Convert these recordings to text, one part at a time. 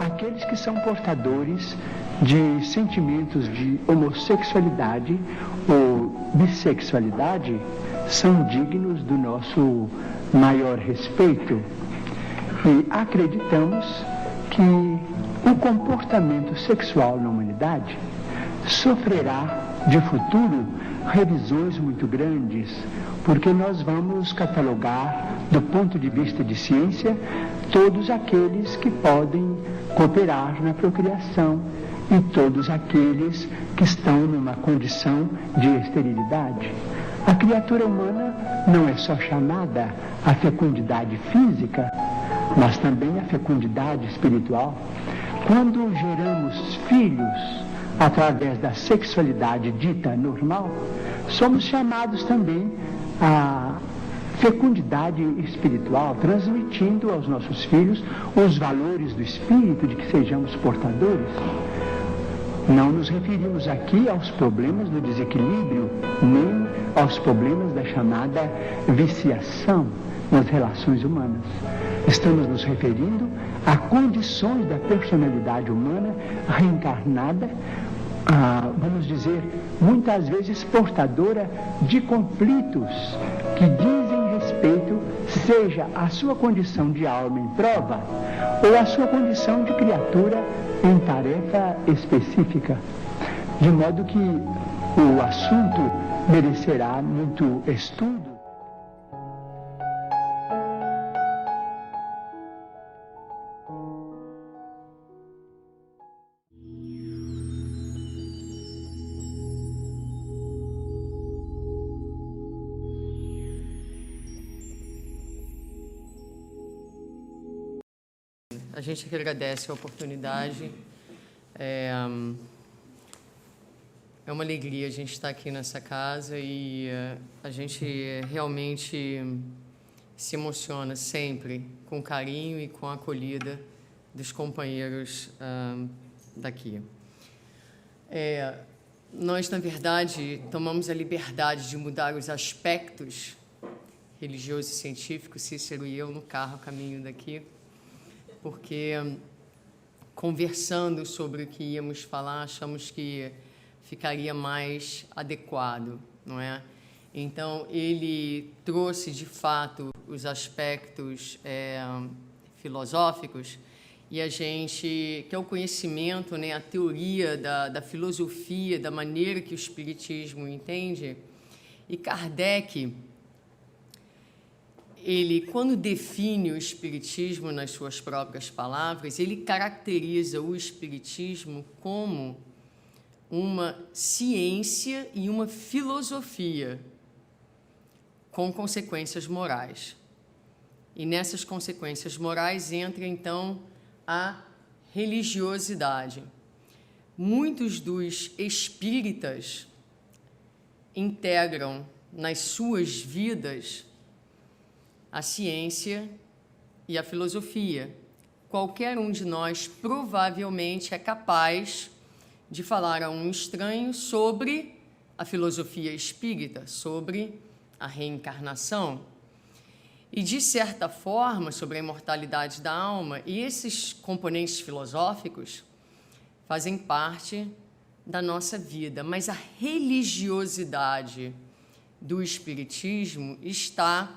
aqueles que são portadores de sentimentos de homossexualidade ou bissexualidade são dignos do nosso maior respeito. E acreditamos que o comportamento sexual na humanidade sofrerá de futuro revisões muito grandes, porque nós vamos catalogar, do ponto de vista de ciência, todos aqueles que podem cooperar na procriação e todos aqueles que estão numa condição de esterilidade. A criatura humana não é só chamada à fecundidade física, mas também à fecundidade espiritual. Quando geramos filhos através da sexualidade dita normal, somos chamados também à fecundidade espiritual, transmitindo aos nossos filhos os valores do espírito de que sejamos portadores. Não nos referimos aqui aos problemas do desequilíbrio, nem aos problemas da chamada viciação nas relações humanas. Estamos nos referindo a condições da personalidade humana reencarnada, vamos dizer, muitas vezes portadora de conflitos que dizem respeito, seja a sua condição de alma em prova ou a sua condição de criatura em tarefa específica. De modo que o assunto merecerá muito estudo. A gente que agradece a oportunidade. É uma alegria a gente estar aqui nessa casa e a gente realmente se emociona sempre com o carinho e com a acolhida dos companheiros daqui. Nós, na verdade, tomamos a liberdade de mudar os aspectos religiosos e científicos, Cícero e eu, no carro a caminho daqui, porque, conversando sobre o que íamos falar, achamos que ficaria mais adequado, não é? Então, ele trouxe, de fato, os aspectos filosóficos e a gente, que é o conhecimento, né, a teoria da filosofia, da maneira que o Espiritismo entende. E Kardec, ele, quando define o Espiritismo nas suas próprias palavras, ele caracteriza o Espiritismo como uma ciência e uma filosofia com consequências morais. E nessas consequências morais entra, então, a religiosidade. Muitos dos espíritas integram nas suas vidas a ciência e a filosofia. Qualquer um de nós provavelmente é capaz de falar a um estranho sobre a filosofia espírita, sobre a reencarnação e, de certa forma, sobre a imortalidade da alma. E esses componentes filosóficos fazem parte da nossa vida, mas a religiosidade do Espiritismo está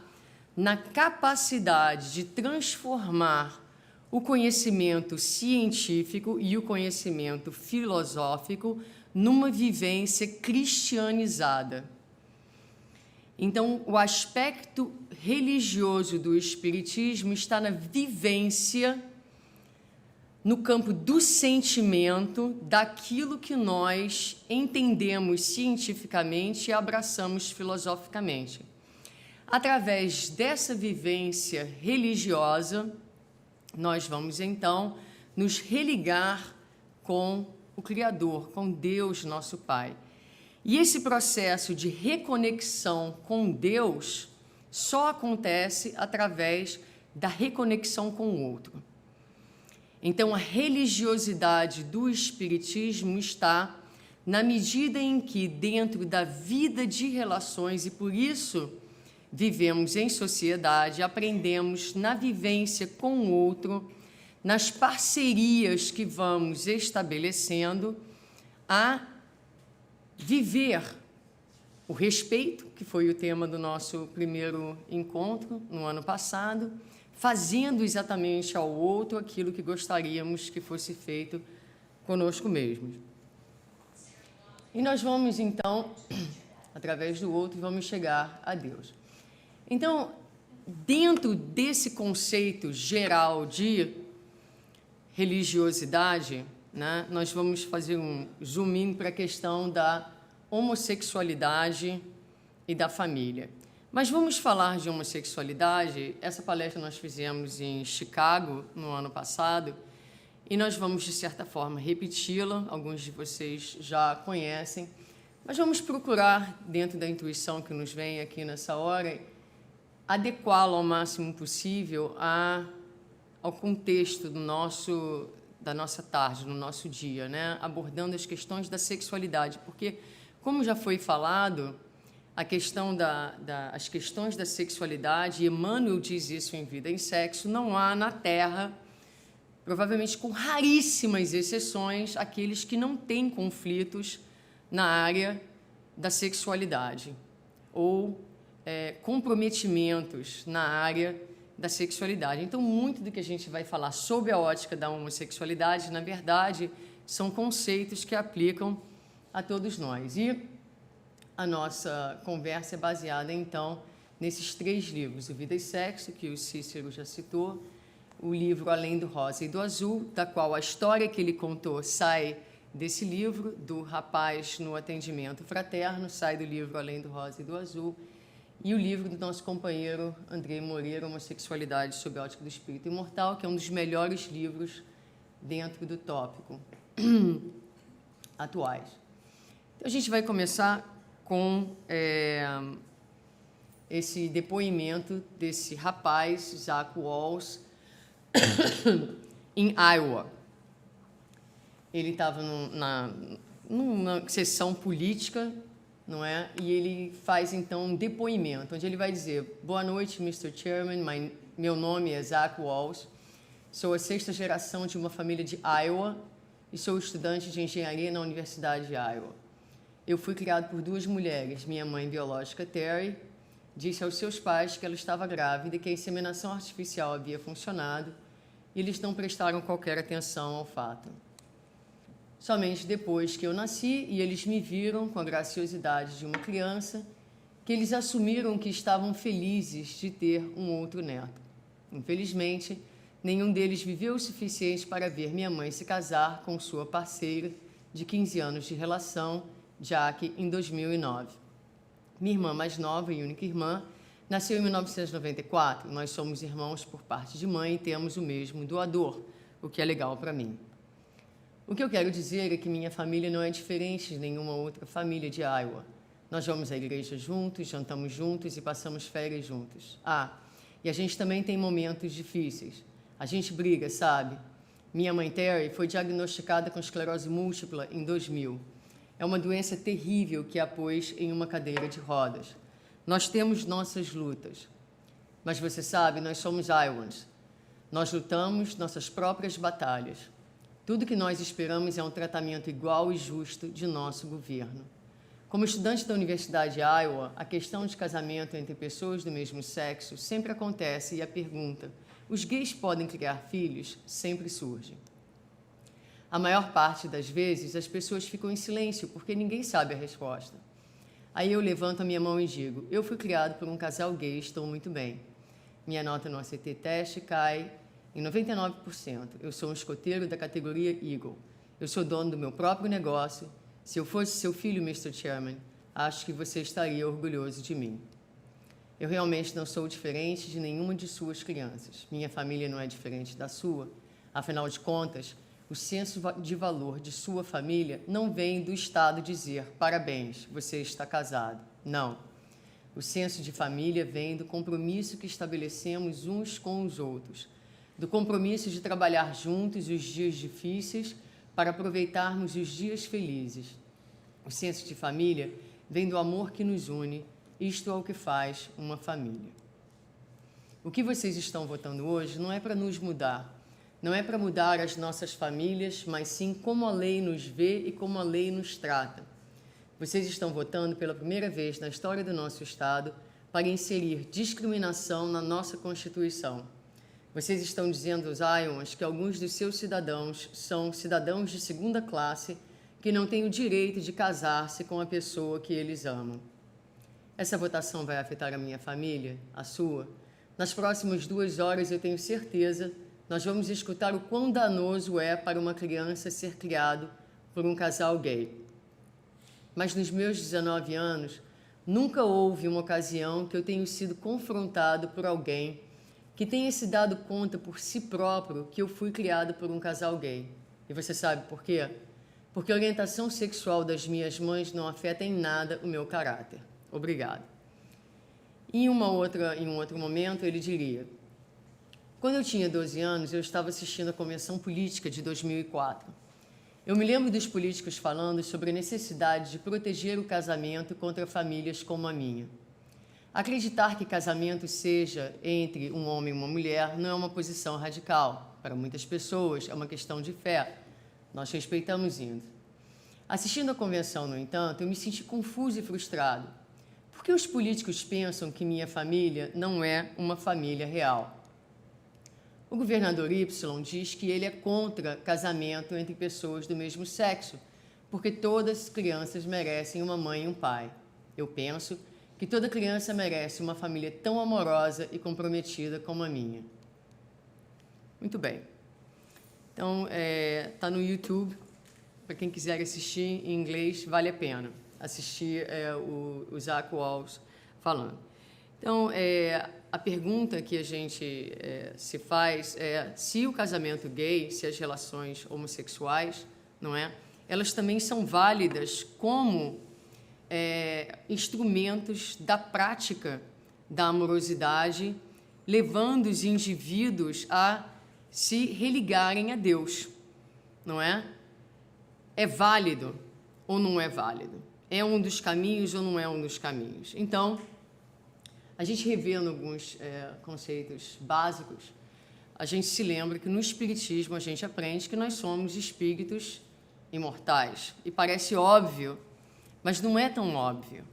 na capacidade de transformar o conhecimento científico e o conhecimento filosófico numa vivência cristianizada. Então, o aspecto religioso do Espiritismo está na vivência, no campo do sentimento, daquilo que nós entendemos cientificamente e abraçamos filosoficamente. Através dessa vivência religiosa, nós vamos, então, nos religar com o Criador, com Deus, nosso Pai. E esse processo de reconexão com Deus só acontece através da reconexão com o outro. Então, a religiosidade do Espiritismo está na medida em que, dentro da vida de relações, e por isso vivemos em sociedade, aprendemos na vivência com o outro, nas parcerias que vamos estabelecendo, a viver o respeito, que foi o tema do nosso primeiro encontro no ano passado, fazendo exatamente ao outro aquilo que gostaríamos que fosse feito conosco mesmos. E nós vamos, então, através do outro, vamos chegar a Deus. Então, dentro desse conceito geral de religiosidade, né, nós vamos fazer um zoom in para a questão da homossexualidade e da família. Mas vamos falar de homossexualidade. Essa palestra nós fizemos em Chicago no ano passado e nós vamos, de certa forma, repeti-la. Alguns de vocês já conhecem, mas vamos procurar, dentro da intuição que nos vem aqui nessa hora, adequá-la ao máximo possível ao contexto da nossa tarde, do nosso dia, né? Abordando as questões da sexualidade, porque, como já foi falado, a questão as questões da sexualidade, e Emmanuel diz isso em Vida em Sexo, não há na Terra, provavelmente com raríssimas exceções, aqueles que não têm conflitos na área da sexualidade ou comprometimentos na área da sexualidade. Então, muito do que a gente vai falar sob a ótica da homossexualidade, na verdade, são conceitos que aplicam a todos nós. E a nossa conversa é baseada, então, nesses 3 livros: o Vida e Sexo, que o Cícero já citou, o livro Além do Rosa e do Azul, da qual a história que ele contou sai desse livro, do rapaz no atendimento fraterno, sai do livro Além do Rosa e do Azul, e o livro do nosso companheiro André Moreira, Homossexualidade sob a Ótica do Espírito Imortal, que é um dos melhores livros dentro do tópico atuais. Então, a gente vai começar com esse depoimento desse rapaz, Zach Walls, em Iowa. Ele estava numa sessão política, não é? E ele faz, então, um depoimento, onde ele vai dizer: boa noite, Mr. Chairman, meu nome é Zach Walls, sou a 6ª geração de uma família de Iowa e sou estudante de engenharia na Universidade de Iowa. Eu fui criado por 2 mulheres. Minha mãe biológica, Terry, disse aos seus pais que ela estava grávida e que a inseminação artificial havia funcionado, e eles não prestaram qualquer atenção ao fato. Somente depois que eu nasci e eles me viram com a graciosidade de uma criança, que eles assumiram que estavam felizes de ter um outro neto. Infelizmente, nenhum deles viveu o suficiente para ver minha mãe se casar com sua parceira de 15 anos de relação, Jack, em 2009. Minha irmã mais nova e única irmã nasceu em 1994. Nós somos irmãos por parte de mãe e temos o mesmo doador, o que é legal para mim. O que eu quero dizer é que minha família não é diferente de nenhuma outra família de Iowa. Nós vamos à igreja juntos, jantamos juntos e passamos férias juntos. E a gente também tem momentos difíceis. A gente briga, sabe? Minha mãe Terry foi diagnosticada com esclerose múltipla em 2000. É uma doença terrível que a pôs em uma cadeira de rodas. Nós temos nossas lutas. Mas você sabe, nós somos Iowans. Nós lutamos nossas próprias batalhas. Tudo que nós esperamos é um tratamento igual e justo de nosso governo. Como estudante da Universidade de Iowa, a questão de casamento entre pessoas do mesmo sexo sempre acontece e a pergunta: os gays podem criar filhos? Sempre surge. A maior parte das vezes, as pessoas ficam em silêncio porque ninguém sabe a resposta. Aí eu levanto a minha mão e digo: eu fui criado por um casal gay, estou muito bem. Minha nota no ACT Teste cai em 99%. Eu sou um escoteiro da categoria Eagle. Eu sou dono do meu próprio negócio. Se eu fosse seu filho, Mr. Chairman, acho que você estaria orgulhoso de mim. Eu realmente não sou diferente de nenhuma de suas crianças. Minha família não é diferente da sua. Afinal de contas, o senso de valor de sua família não vem do Estado dizer: parabéns, você está casado. Não. O senso de família vem do compromisso que estabelecemos uns com os outros, do compromisso de trabalhar juntos os dias difíceis para aproveitarmos os dias felizes. O senso de família vem do amor que nos une. Isto é o que faz uma família. O que vocês estão votando hoje não é para nos mudar, não é para mudar as nossas famílias, mas sim como a lei nos vê e como a lei nos trata. Vocês estão votando pela primeira vez na história do nosso Estado para inserir discriminação na nossa Constituição. Vocês estão dizendo aos Iowans que alguns dos seus cidadãos são cidadãos de segunda classe que não têm o direito de casar-se com a pessoa que eles amam. Essa votação vai afetar a minha família, a sua. Nas próximas 2 horas, eu tenho certeza, nós vamos escutar o quão danoso é para uma criança ser criado por um casal gay. Mas nos meus 19 anos, nunca houve uma ocasião que eu tenha sido confrontado por alguém que tenha se dado conta por si próprio que eu fui criado por um casal gay. E você sabe por quê? Porque a orientação sexual das minhas mães não afeta em nada o meu caráter. Obrigado. Em um outro momento, ele diria: quando eu tinha 12 anos, eu estava assistindo a Convenção Política de 2004. Eu me lembro dos políticos falando sobre a necessidade de proteger o casamento contra famílias como a minha. Acreditar que casamento seja entre um homem e uma mulher não é uma posição radical. Para muitas pessoas, é uma questão de fé. Nós respeitamos isso. Assistindo a convenção, no entanto, eu me senti confuso e frustrado. Por que os políticos pensam que minha família não é uma família real? O governador Y diz que ele é contra casamento entre pessoas do mesmo sexo, porque todas as crianças merecem uma mãe e um pai. Eu penso que toda criança merece uma família tão amorosa e comprometida como a minha. Muito bem. Então, está no YouTube, para quem quiser assistir em inglês, vale a pena assistir o Zach Wahls falando. Então, a pergunta que a gente se faz é se o casamento gay, se as relações homossexuais, não é? Elas também são válidas como instrumentos da prática da amorosidade, levando os indivíduos a se religarem a Deus, não é? É válido ou não é válido? É um dos caminhos ou não é um dos caminhos? Então, a gente revendo alguns conceitos básicos, a gente se lembra que no Espiritismo a gente aprende que nós somos espíritos imortais. E parece óbvio, mas não é tão óbvio,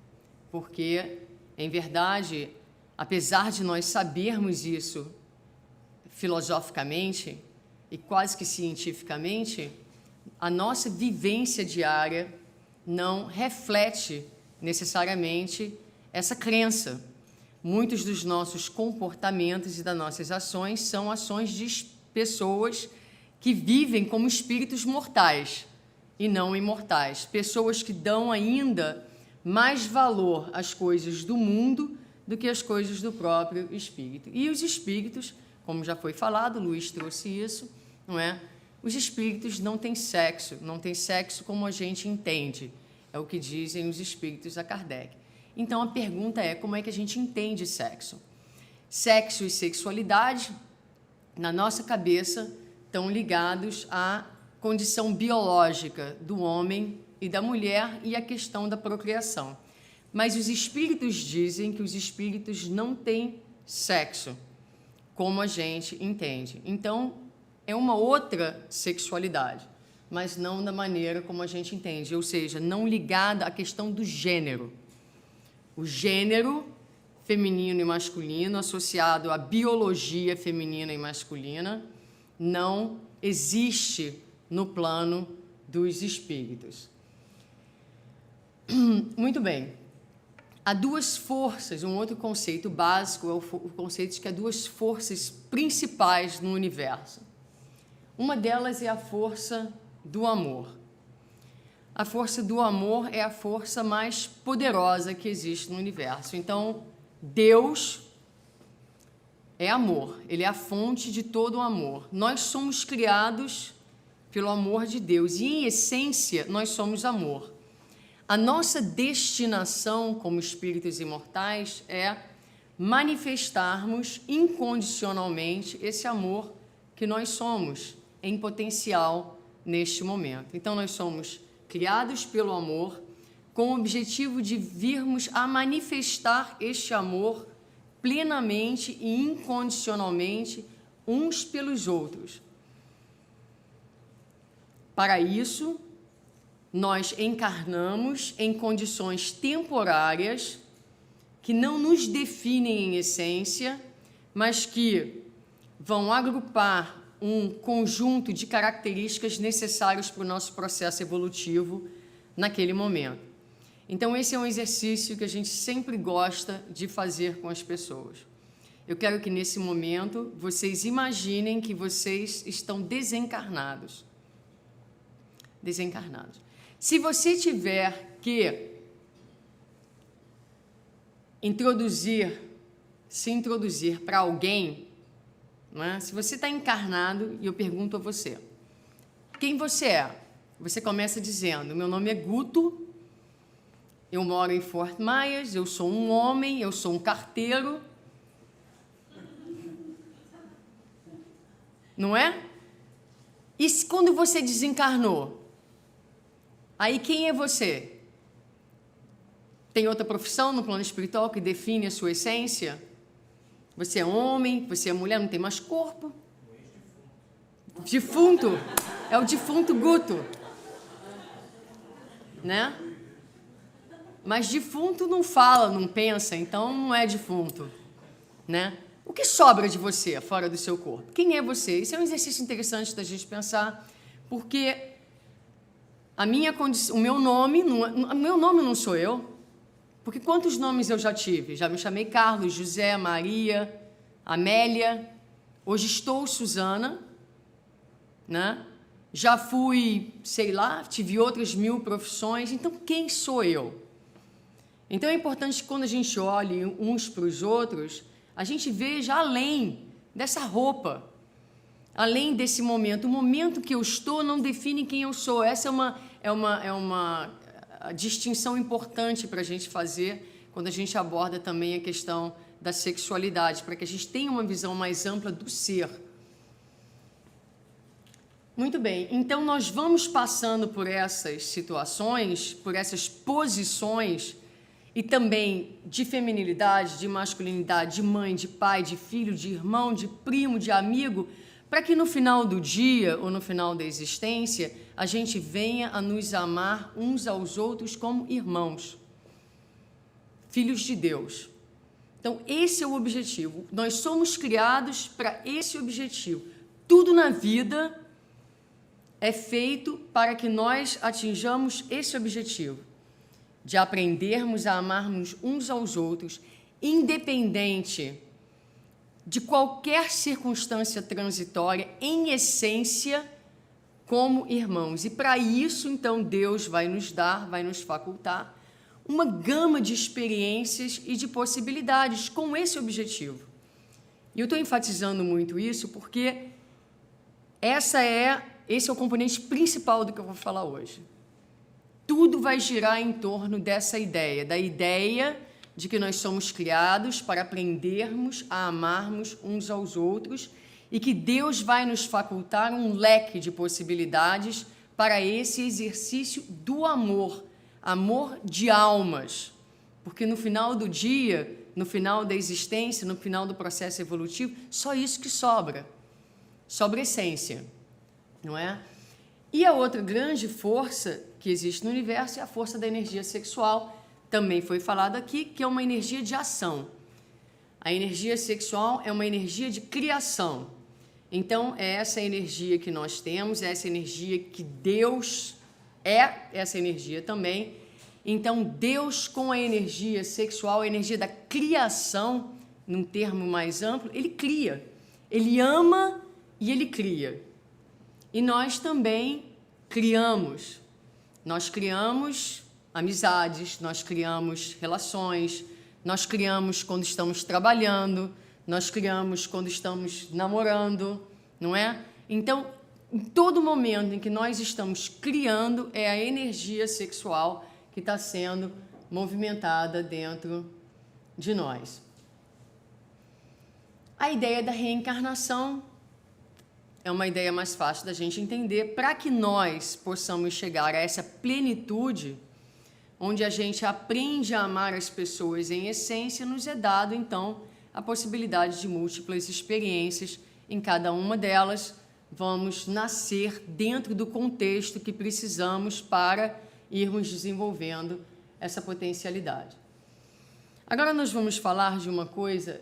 porque, em verdade, apesar de nós sabermos isso filosoficamente e quase que cientificamente, a nossa vivência diária não reflete necessariamente essa crença. Muitos dos nossos comportamentos e das nossas ações são ações de pessoas que vivem como espíritos mortais e não imortais. Pessoas que dão ainda mais valor às coisas do mundo do que às coisas do próprio espírito. E os espíritos, como já foi falado, Luiz trouxe isso, não é? Os espíritos não têm sexo como a gente entende. É o que dizem os espíritos a Kardec. Então, a pergunta é, como é que a gente entende sexo? Sexo e sexualidade, na nossa cabeça, estão ligados à condição biológica do homem e da mulher e à questão da procriação. Mas os espíritos dizem que os espíritos não têm sexo, como a gente entende. Então, é uma outra sexualidade, mas não da maneira como a gente entende, ou seja, não ligada à questão do gênero. O gênero feminino e masculino associado à biologia feminina e masculina não existe no plano dos espíritos. Muito bem. Há duas forças, um outro conceito básico é o conceito de que há duas forças principais no universo. Uma delas é a força do amor. A força do amor é a força mais poderosa que existe no universo. Então, Deus é amor, Ele é a fonte de todo o amor. Nós somos criados pelo amor de Deus e, em essência, nós somos amor. A nossa destinação como espíritos imortais é manifestarmos incondicionalmente esse amor que nós somos em potencial neste momento. Então, nós somos criados pelo amor com o objetivo de virmos a manifestar este amor plenamente e incondicionalmente uns pelos outros. Para isso, nós encarnamos em condições temporárias que não nos definem em essência, mas que vão agrupar um conjunto de características necessárias para o nosso processo evolutivo naquele momento. Então, esse é um exercício que a gente sempre gosta de fazer com as pessoas. Eu quero que, nesse momento, vocês imaginem que vocês estão desencarnados. Desencarnados. Se você tiver que se introduzir para alguém, não é? Se você está encarnado e eu pergunto a você, quem você é? Você começa dizendo, meu nome é Guto, eu moro em Fort Myers, eu sou um homem, eu sou um carteiro. Não é? E quando você desencarnou? Aí quem é você? Tem outra profissão no plano espiritual que define a sua essência? Você é homem, você é mulher, não tem mais corpo. Defunto. É o defunto Guto. Né? Mas defunto não fala, não pensa, então não é defunto. Né? O que sobra de você fora do seu corpo? Quem é você? Isso é um exercício interessante da gente pensar, porque o meu nome não sou eu. Porque quantos nomes eu já tive? Já me chamei Carlos, José, Maria, Amélia. Hoje estou Suzana, né? Já fui, sei lá, tive outras 1000 profissões. Então, quem sou eu? Então, é importante que quando a gente olhe uns para os outros, a gente veja além dessa roupa, além desse momento. O momento que eu estou não define quem eu sou. Essa é uma distinção importante para a gente fazer quando a gente aborda também a questão da sexualidade, para que a gente tenha uma visão mais ampla do ser. Muito bem, então nós vamos passando por essas situações, por essas posições, e também de feminilidade, de masculinidade, de mãe, de pai, de filho, de irmão, de primo, de amigo, para que no final do dia ou no final da existência a gente venha a nos amar uns aos outros como irmãos, filhos de Deus. Então, esse é o objetivo. Nós somos criados para esse objetivo. Tudo na vida é feito para que nós atinjamos esse objetivo, de aprendermos a amarmos uns aos outros, independente de qualquer circunstância transitória, em essência, como irmãos. E para isso, então, Deus vai nos dar, vai nos facultar uma gama de experiências e de possibilidades com esse objetivo. E eu estou enfatizando muito isso porque esse é o componente principal do que eu vou falar hoje. Tudo vai girar em torno dessa ideia, da ideia de que nós somos criados para aprendermos a amarmos uns aos outros e que Deus vai nos facultar um leque de possibilidades para esse exercício do amor, amor de almas. Porque no final do dia, no final da existência, no final do processo evolutivo, só isso que sobra. Sobra essência, não é? E a outra grande força que existe no universo é a força da energia sexual. Também foi falado aqui que é uma energia de ação. A energia sexual é uma energia de criação. Então, é essa energia que nós temos, é essa energia que Deus é, essa energia também. Então, Deus, com a energia sexual, a energia da criação, num termo mais amplo, ele cria. Ele ama e ele cria. E nós também criamos. Nós criamos amizades, nós criamos relações, nós criamos quando estamos trabalhando, nós criamos quando estamos namorando, não é? Então, em todo momento em que nós estamos criando, é a energia sexual que está sendo movimentada dentro de nós. A ideia da reencarnação é uma ideia mais fácil da gente entender. Para que nós possamos chegar a essa plenitude, onde a gente aprende a amar as pessoas em essência, nos é dado, então, a possibilidade de múltiplas experiências em cada uma delas, vamos nascer dentro do contexto que precisamos para irmos desenvolvendo essa potencialidade. Agora nós vamos falar de uma coisa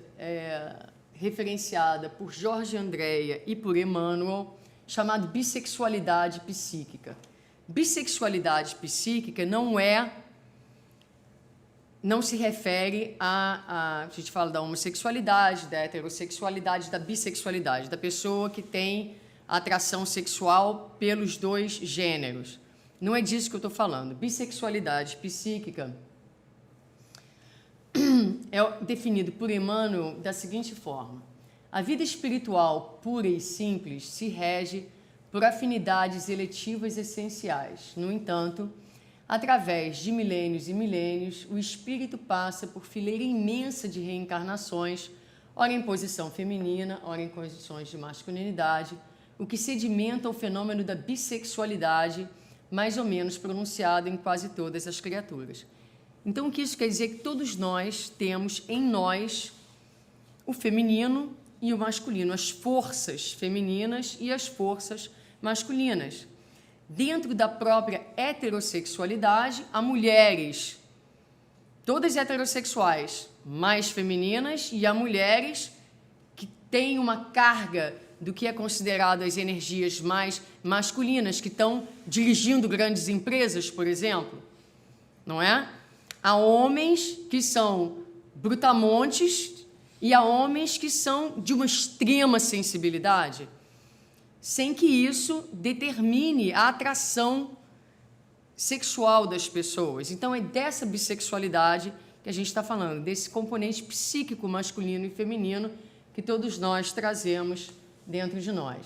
referenciada por Jorge Andréa e por Emmanuel, chamado bissexualidade psíquica. Bissexualidade psíquica não se refere a gente fala da homossexualidade, da heterossexualidade, da bissexualidade, da pessoa que tem atração sexual pelos dois gêneros. Não é disso que eu estou falando. Bissexualidade psíquica é definido por Emmanuel da seguinte forma: a vida espiritual pura e simples se rege por afinidades eletivas essenciais. No entanto, através de milênios e milênios, o espírito passa por fileira imensa de reencarnações, ora em posição feminina, ora em condições de masculinidade, o que sedimenta o fenômeno da bissexualidade, mais ou menos pronunciado em quase todas as criaturas. Então, o que isso quer dizer? Que todos nós temos em nós o feminino e o masculino, as forças femininas e as forças masculinas. Dentro da própria heterossexualidade, há mulheres, todas heterossexuais, mais femininas, e há mulheres que têm uma carga do que é considerado as energias mais masculinas, que estão dirigindo grandes empresas, por exemplo, não é? Há homens que são brutamontes e há homens que são de uma extrema sensibilidade, sem que isso determine a atração sexual das pessoas. Então, é dessa bissexualidade que a gente está falando, desse componente psíquico masculino e feminino que todos nós trazemos dentro de nós.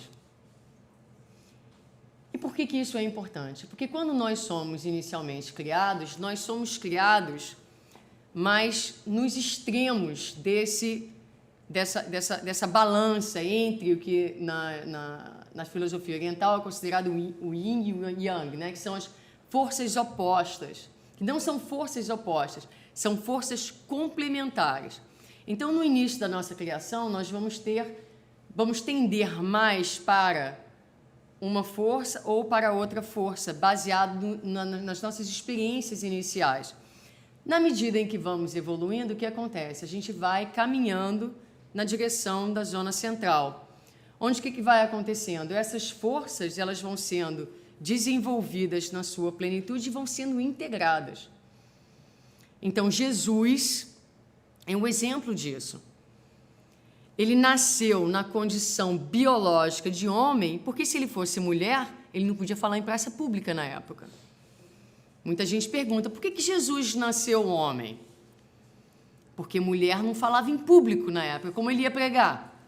E por que isso é importante? Porque quando nós somos inicialmente criados, nós somos criados mais nos extremos dessa balança entre o que na filosofia oriental é considerado o yin e o yang, né? Que são as forças opostas, que não são forças opostas, são forças complementares. Então, no início da nossa criação, nós vamos tender mais para uma força ou para outra força, baseado nas nossas experiências iniciais. Na medida em que vamos evoluindo, o que acontece? A gente vai caminhando na direção da zona central. Onde o que vai acontecendo? Essas forças elas vão sendo desenvolvidas na sua plenitude e vão sendo integradas. Então, Jesus é um exemplo disso. Ele nasceu na condição biológica de homem, porque se ele fosse mulher, ele não podia falar em praça pública na época. Muita gente pergunta, por que Jesus nasceu homem? Porque mulher não falava em público na época, como ele ia pregar?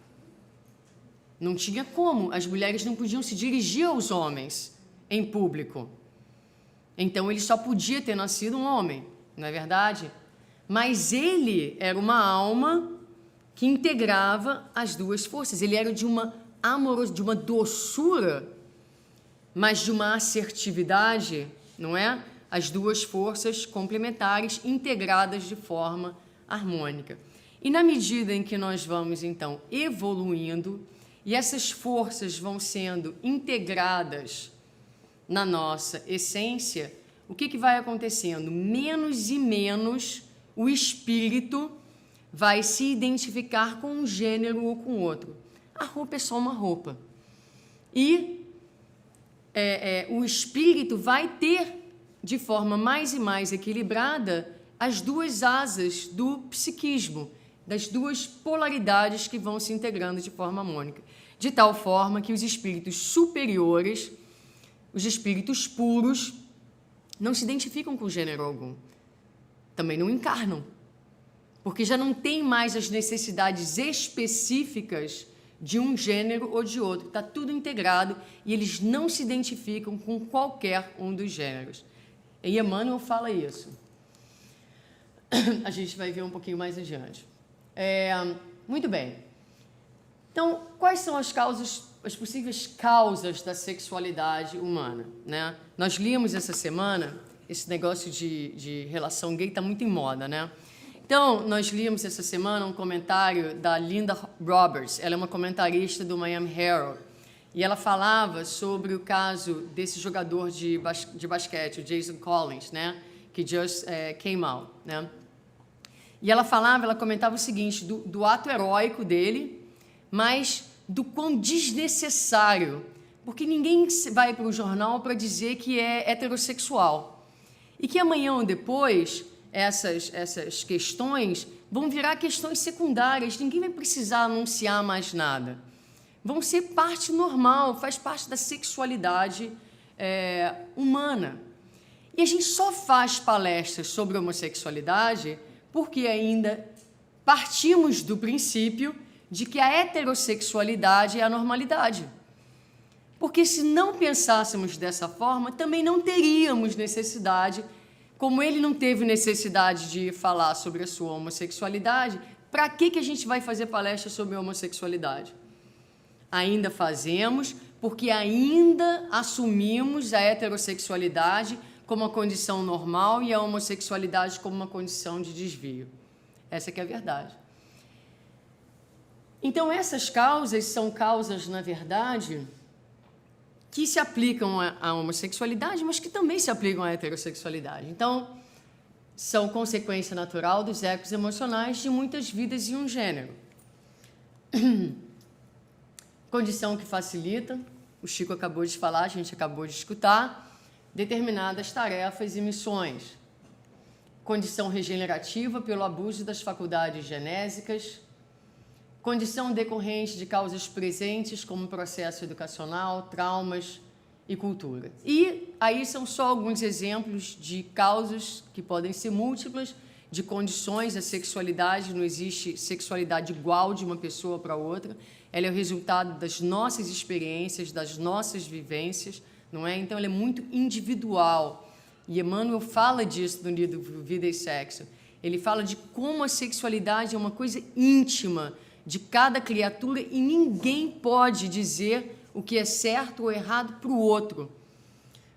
Não tinha como, as mulheres não podiam se dirigir aos homens em público. Então, ele só podia ter nascido um homem, não é verdade? Mas ele era uma alma que integrava as duas forças. Ele era de uma amorosidade, de uma doçura, mas de uma assertividade, não é? As duas forças complementares integradas de forma harmônica. E na medida em que nós vamos, então, evoluindo, e essas forças vão sendo integradas na nossa essência, o que vai acontecendo? Menos e menos o espírito vai se identificar com um gênero ou com outro. A roupa é só uma roupa. E o espírito vai ter, de forma mais e mais equilibrada, as duas asas do psiquismo, das duas polaridades que vão se integrando de forma harmônica, de tal forma que os espíritos superiores, os espíritos puros, não se identificam com gênero algum. Também não encarnam, porque já não tem mais as necessidades específicas de um gênero ou de outro. Está tudo integrado e eles não se identificam com qualquer um dos gêneros. E Emmanuel fala isso. A gente vai ver um pouquinho mais adiante. Muito bem. Então, quais são as possíveis causas da sexualidade humana, né? Nós líamos essa semana, esse negócio de relação gay está muito em moda, né? Então, nós líamos essa semana um comentário da Linda Roberts, ela é uma comentarista do Miami Herald, E ela falava sobre o caso desse jogador de basquete, o Jason Collins, né? Que just came out, né? E ela comentava o seguinte, do ato heróico dele, mas do quão desnecessário, porque ninguém vai para o jornal para dizer que é heterossexual. E que amanhã ou depois, essas questões vão virar questões secundárias, ninguém vai precisar anunciar mais nada. Vão ser parte normal, faz parte da sexualidade humana. E a gente só faz palestras sobre homossexualidade porque ainda partimos do princípio de que a heterossexualidade é a normalidade. Porque se não pensássemos dessa forma, também não teríamos necessidade, como ele não teve necessidade de falar sobre a sua homossexualidade, para que a gente vai fazer palestra sobre homossexualidade? Ainda fazemos porque ainda assumimos a heterossexualidade como uma condição normal e a homossexualidade como uma condição de desvio. Essa que é a verdade. Então, essas causas são causas, na verdade, que se aplicam à homossexualidade, mas que também se aplicam à heterossexualidade. Então, são consequência natural dos ecos emocionais de muitas vidas em um gênero. Condição que facilita, o Chico acabou de falar, a gente acabou de escutar, determinadas tarefas e missões. Condição regenerativa pelo abuso das faculdades genésicas. Condição decorrente de causas presentes como processo educacional, traumas e cultura. E aí são só alguns exemplos de causas que podem ser múltiplas, de condições. A sexualidade, não existe sexualidade igual de uma pessoa para outra. Ela é o resultado das nossas experiências, das nossas vivências, não é? Então, ela é muito individual. E Emmanuel fala disso no livro Vida e Sexo. Ele fala de como a sexualidade é uma coisa íntima de cada criatura e ninguém pode dizer o que é certo ou errado para o outro.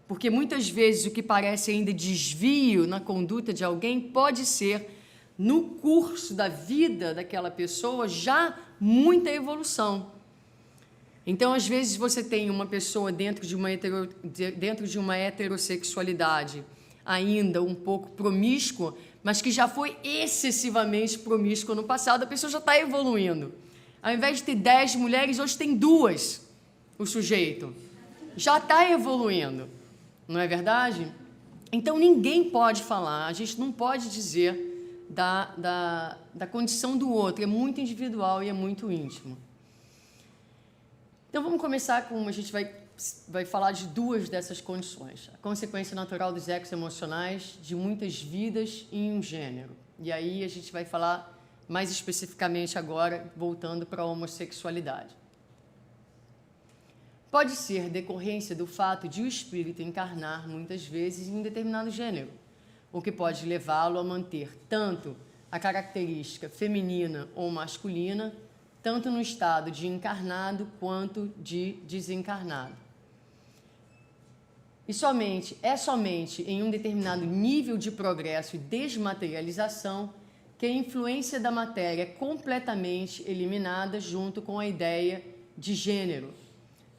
Porque muitas vezes o que parece ainda desvio na conduta de alguém pode ser, no curso da vida daquela pessoa, já muita evolução. Então, às vezes, você tem uma pessoa dentro de uma heterossexualidade ainda um pouco promíscua, mas que já foi excessivamente promíscua no passado, a pessoa já está evoluindo. Ao invés de ter 10 mulheres, hoje tem 2, o sujeito. Já está evoluindo, não é verdade? Então, ninguém pode falar, a gente não pode dizer da condição do outro, é muito individual e é muito íntimo. Então, vamos começar com, a gente vai falar de 2 dessas condições. A consequência natural dos ecos emocionais de muitas vidas em um gênero. E aí a gente vai falar mais especificamente agora, voltando para a homossexualidade. Pode ser decorrência do fato de o espírito encarnar muitas vezes em um determinado gênero, o que pode levá-lo a manter tanto a característica feminina ou masculina, tanto no estado de encarnado quanto de desencarnado. E é somente em um determinado nível de progresso e desmaterialização que a influência da matéria é completamente eliminada junto com a ideia de gênero.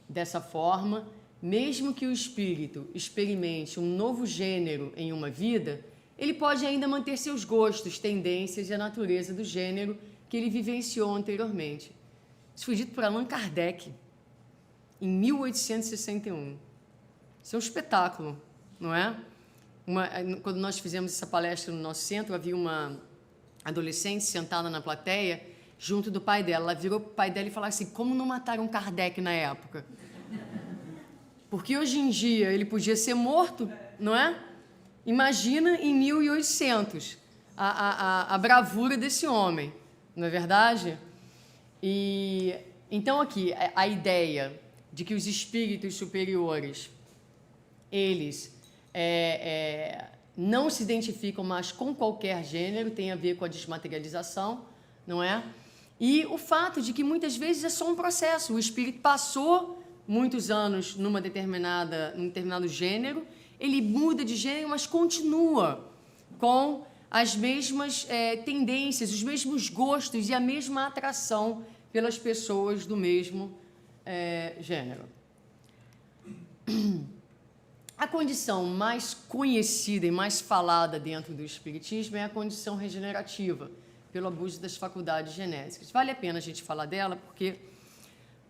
Dessa forma, mesmo que o espírito experimente um novo gênero em uma vida, ele pode ainda manter seus gostos, tendências e a natureza do gênero que ele vivenciou anteriormente. Isso foi dito por Allan Kardec, em 1861. Isso é um espetáculo, não é? Quando nós fizemos essa palestra no nosso centro, havia uma adolescente sentada na plateia, junto do pai dela. Ela virou para o pai dela e falou assim, como não mataram Kardec na época? Porque hoje em dia ele podia ser morto, não é? Imagina em 1800 a bravura desse homem, não é verdade? E então aqui a ideia de que os espíritos superiores eles não se identificam mais com qualquer gênero, tem a ver com a desmaterialização, não é? E o fato de que muitas vezes é só um processo, o espírito passou muitos anos num determinado gênero, ele muda de gênero, mas continua com as mesmas tendências, os mesmos gostos e a mesma atração pelas pessoas do mesmo gênero. A condição mais conhecida e mais falada dentro do espiritismo é a condição regenerativa, pelo abuso das faculdades genéticas. Vale a pena a gente falar dela, porque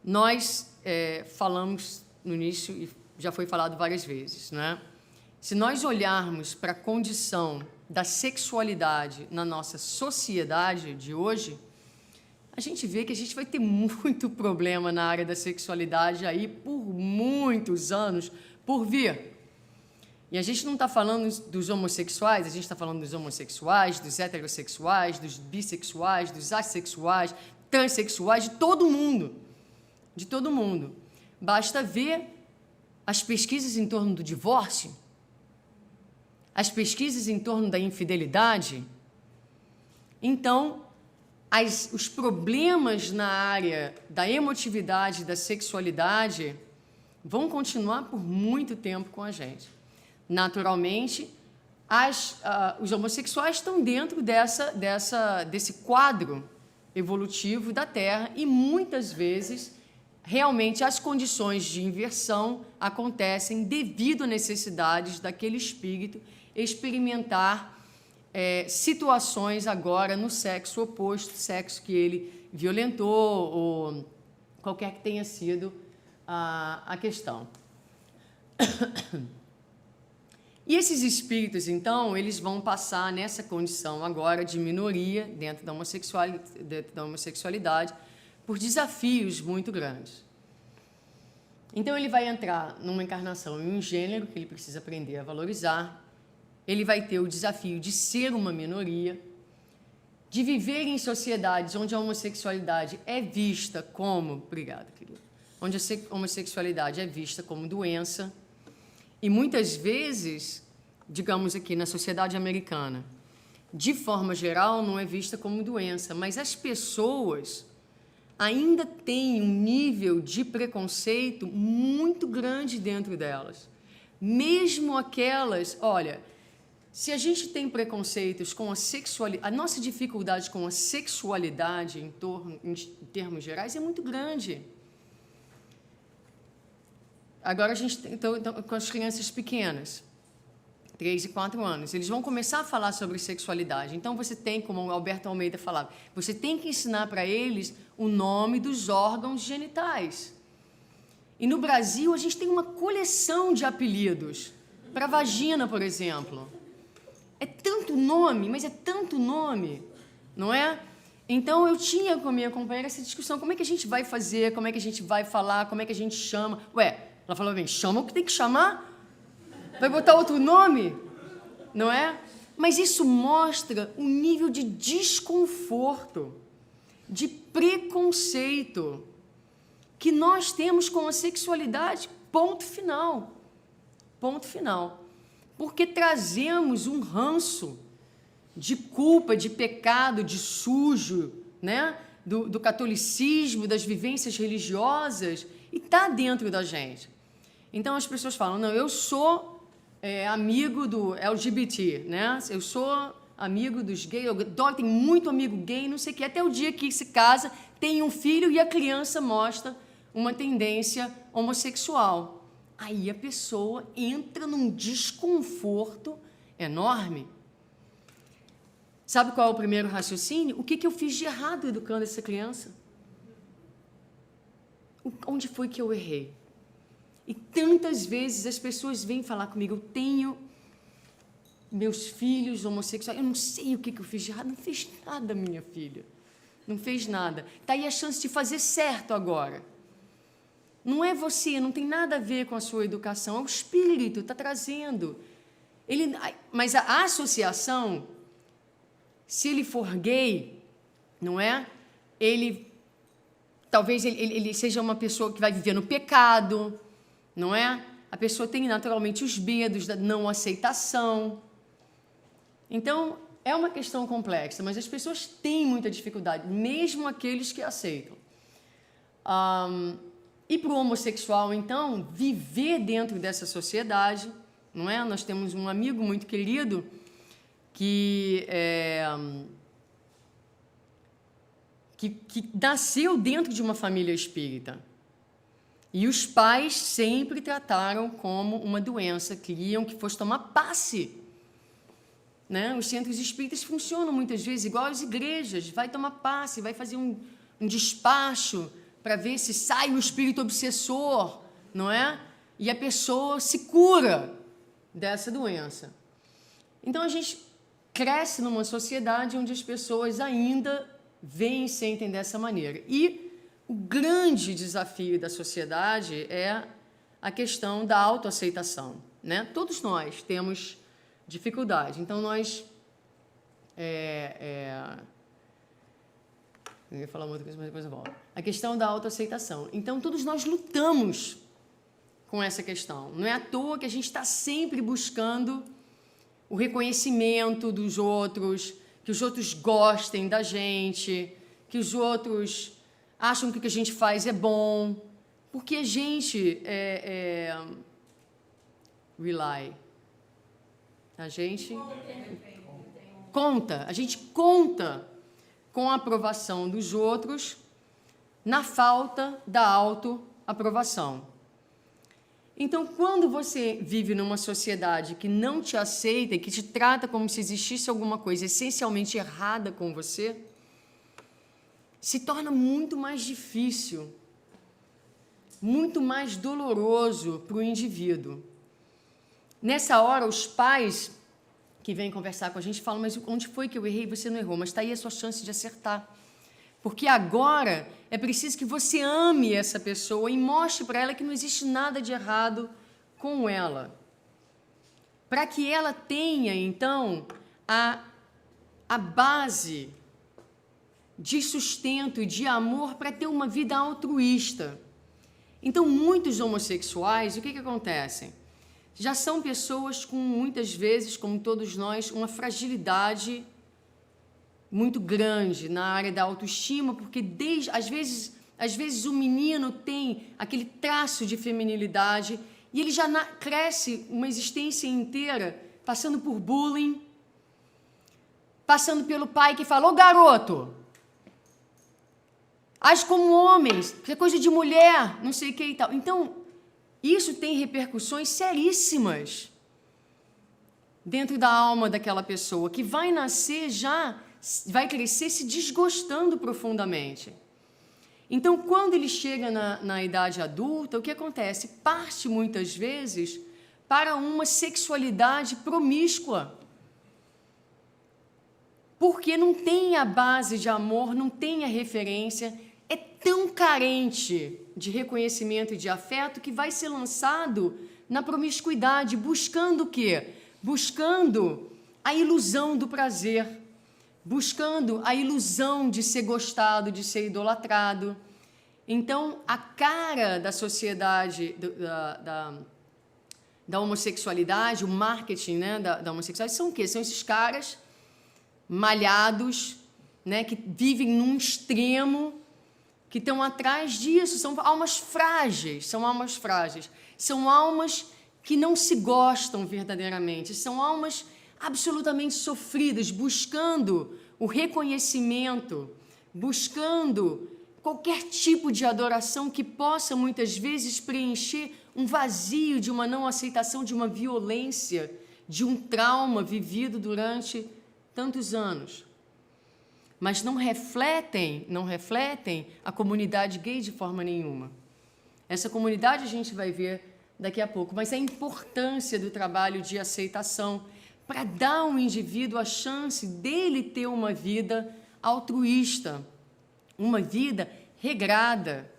nós falamos no início, e já foi falado várias vezes, né? Se nós olharmos para a condição da sexualidade na nossa sociedade de hoje, a gente vê que a gente vai ter muito problema na área da sexualidade aí por muitos anos por vir. E a gente não está falando dos homossexuais, a gente está falando dos homossexuais, dos heterossexuais, dos bissexuais, dos assexuais, transexuais, de todo mundo. De todo mundo. Basta ver as pesquisas em torno do divórcio, as pesquisas em torno da infidelidade. Então, os problemas na área da emotividade e da sexualidade vão continuar por muito tempo com a gente. Naturalmente, os homossexuais estão dentro desse quadro evolutivo da Terra e, muitas vezes, realmente as condições de inversão acontecem devido a necessidades daquele espírito experimentar situações agora no sexo oposto, sexo que ele violentou ou qualquer que tenha sido a questão. E esses espíritos, então, eles vão passar nessa condição agora de minoria dentro da homossexualidade por desafios muito grandes. Então, ele vai entrar numa encarnação em um gênero que ele precisa aprender a valorizar. Ele vai ter o desafio de ser uma minoria, de viver em sociedades onde a homossexualidade é vista como... Obrigada, querido. Onde a homossexualidade é vista como doença. E muitas vezes, digamos aqui, na sociedade americana, de forma geral, não é vista como doença, mas as pessoas ainda têm um nível de preconceito muito grande dentro delas. Mesmo aquelas... Olha, se a gente tem preconceitos com a sexualidade... A nossa dificuldade com a sexualidade em termos gerais é muito grande. Agora a gente tem então, com as crianças pequenas, 3 e 4 anos, eles vão começar a falar sobre sexualidade. Então você tem, como o Alberto Almeida falava, você tem que ensinar para eles o nome dos órgãos genitais. E no Brasil a gente tem uma coleção de apelidos para vagina, por exemplo. É tanto nome, mas é tanto nome, não é? Então, eu tinha com a minha companheira essa discussão, como é que a gente vai fazer, como é que a gente vai falar, como é que a gente chama. Ela falou bem, chama o que tem que chamar? Vai botar outro nome? Não é? Mas isso mostra um nível de desconforto, de preconceito que nós temos com a sexualidade, ponto final. Ponto final. Porque trazemos um ranço de culpa, de pecado, de sujo, né? do catolicismo, das vivências religiosas, e está dentro da gente. Então, as pessoas falam, não, eu sou amigo do LGBT, né? Eu sou amigo dos gays, eu tenho muito amigo gay, não sei o quê, até o dia que se casa, tem um filho e a criança mostra uma tendência homossexual. Aí a pessoa entra num desconforto enorme. Sabe qual é o primeiro raciocínio? O que eu fiz de errado educando essa criança? Onde foi que eu errei? E tantas vezes as pessoas vêm falar comigo, eu tenho meus filhos homossexuais, eu não sei o que eu fiz de errado. Não fez nada, minha filha. Não fez nada. Está aí a chance de fazer certo agora. Não é você, não tem nada a ver com a sua educação, é o espírito, está trazendo. Mas a associação, se ele for gay, não é? Talvez ele seja uma pessoa que vai viver no pecado, não é? A pessoa tem naturalmente os medos da não aceitação. Então, é uma questão complexa, mas as pessoas têm muita dificuldade, mesmo aqueles que aceitam. E para o homossexual, então, viver dentro dessa sociedade, não é? Nós temos um amigo muito querido que nasceu dentro de uma família espírita. E os pais sempre trataram como uma doença, queriam que fosse tomar passe. Né? Os centros espíritas funcionam muitas vezes igual às igrejas, vai tomar passe, vai fazer um despacho para ver se sai o espírito obsessor, não é? E a pessoa se cura dessa doença. Então, a gente cresce numa sociedade onde as pessoas ainda veem e sentem dessa maneira. E o grande desafio da sociedade é a questão da autoaceitação, né? Todos nós temos dificuldade. Então, nós... Eu ia falar uma outra coisa, mas depois eu volto. A questão da autoaceitação. Então, todos nós lutamos com essa questão. Não é à toa que a gente está sempre buscando o reconhecimento dos outros, que os outros gostem da gente, que os outros acham que o que a gente faz é bom, porque a gente a gente conta com a aprovação dos outros na falta da autoaprovação. Então, quando você vive numa sociedade que não te aceita e que te trata como se existisse alguma coisa essencialmente errada com você, se torna muito mais difícil, muito mais doloroso para o indivíduo. Nessa hora, os pais que vêm conversar com a gente falam, mas onde foi que eu errei? Você não errou, mas está aí a sua chance de acertar. Porque agora é preciso que você ame essa pessoa e mostre para ela que não existe nada de errado com ela. Para que ela tenha, então, a base de sustento e de amor para ter uma vida altruísta. Então, muitos homossexuais, o que acontece? Já são pessoas com, muitas vezes, como todos nós, uma fragilidade muito grande na área da autoestima, porque às vezes o menino tem aquele traço de feminilidade e ele já cresce uma existência inteira passando por bullying, passando pelo pai que fala, ô garoto, age como homens, que é coisa de mulher, não sei o que e tal. Então, isso tem repercussões seríssimas dentro da alma daquela pessoa, que vai nascer vai crescer se desgostando profundamente. Então, quando ele chega na idade adulta, o que acontece? Parte, muitas vezes, para uma sexualidade promíscua. Porque não tem a base de amor, não tem a referência, é tão carente de reconhecimento e de afeto que vai ser lançado na promiscuidade, buscando o quê? Buscando a ilusão do prazer, buscando a ilusão de ser gostado, de ser idolatrado. Então, a cara da sociedade, da homossexualidade, o marketing, né, da homossexualidade, são o quê? São esses caras malhados, né, que vivem num extremo, que estão atrás disso, são almas frágeis, são almas que não se gostam verdadeiramente, são almas absolutamente sofridas, buscando o reconhecimento, buscando qualquer tipo de adoração que possa, muitas vezes, preencher um vazio de uma não aceitação, de uma violência, de um trauma vivido durante tantos anos. Mas não refletem a comunidade gay de forma nenhuma. Essa comunidade a gente vai ver daqui a pouco, mas a importância do trabalho de aceitação para dar ao indivíduo a chance dele ter uma vida altruísta, uma vida regrada,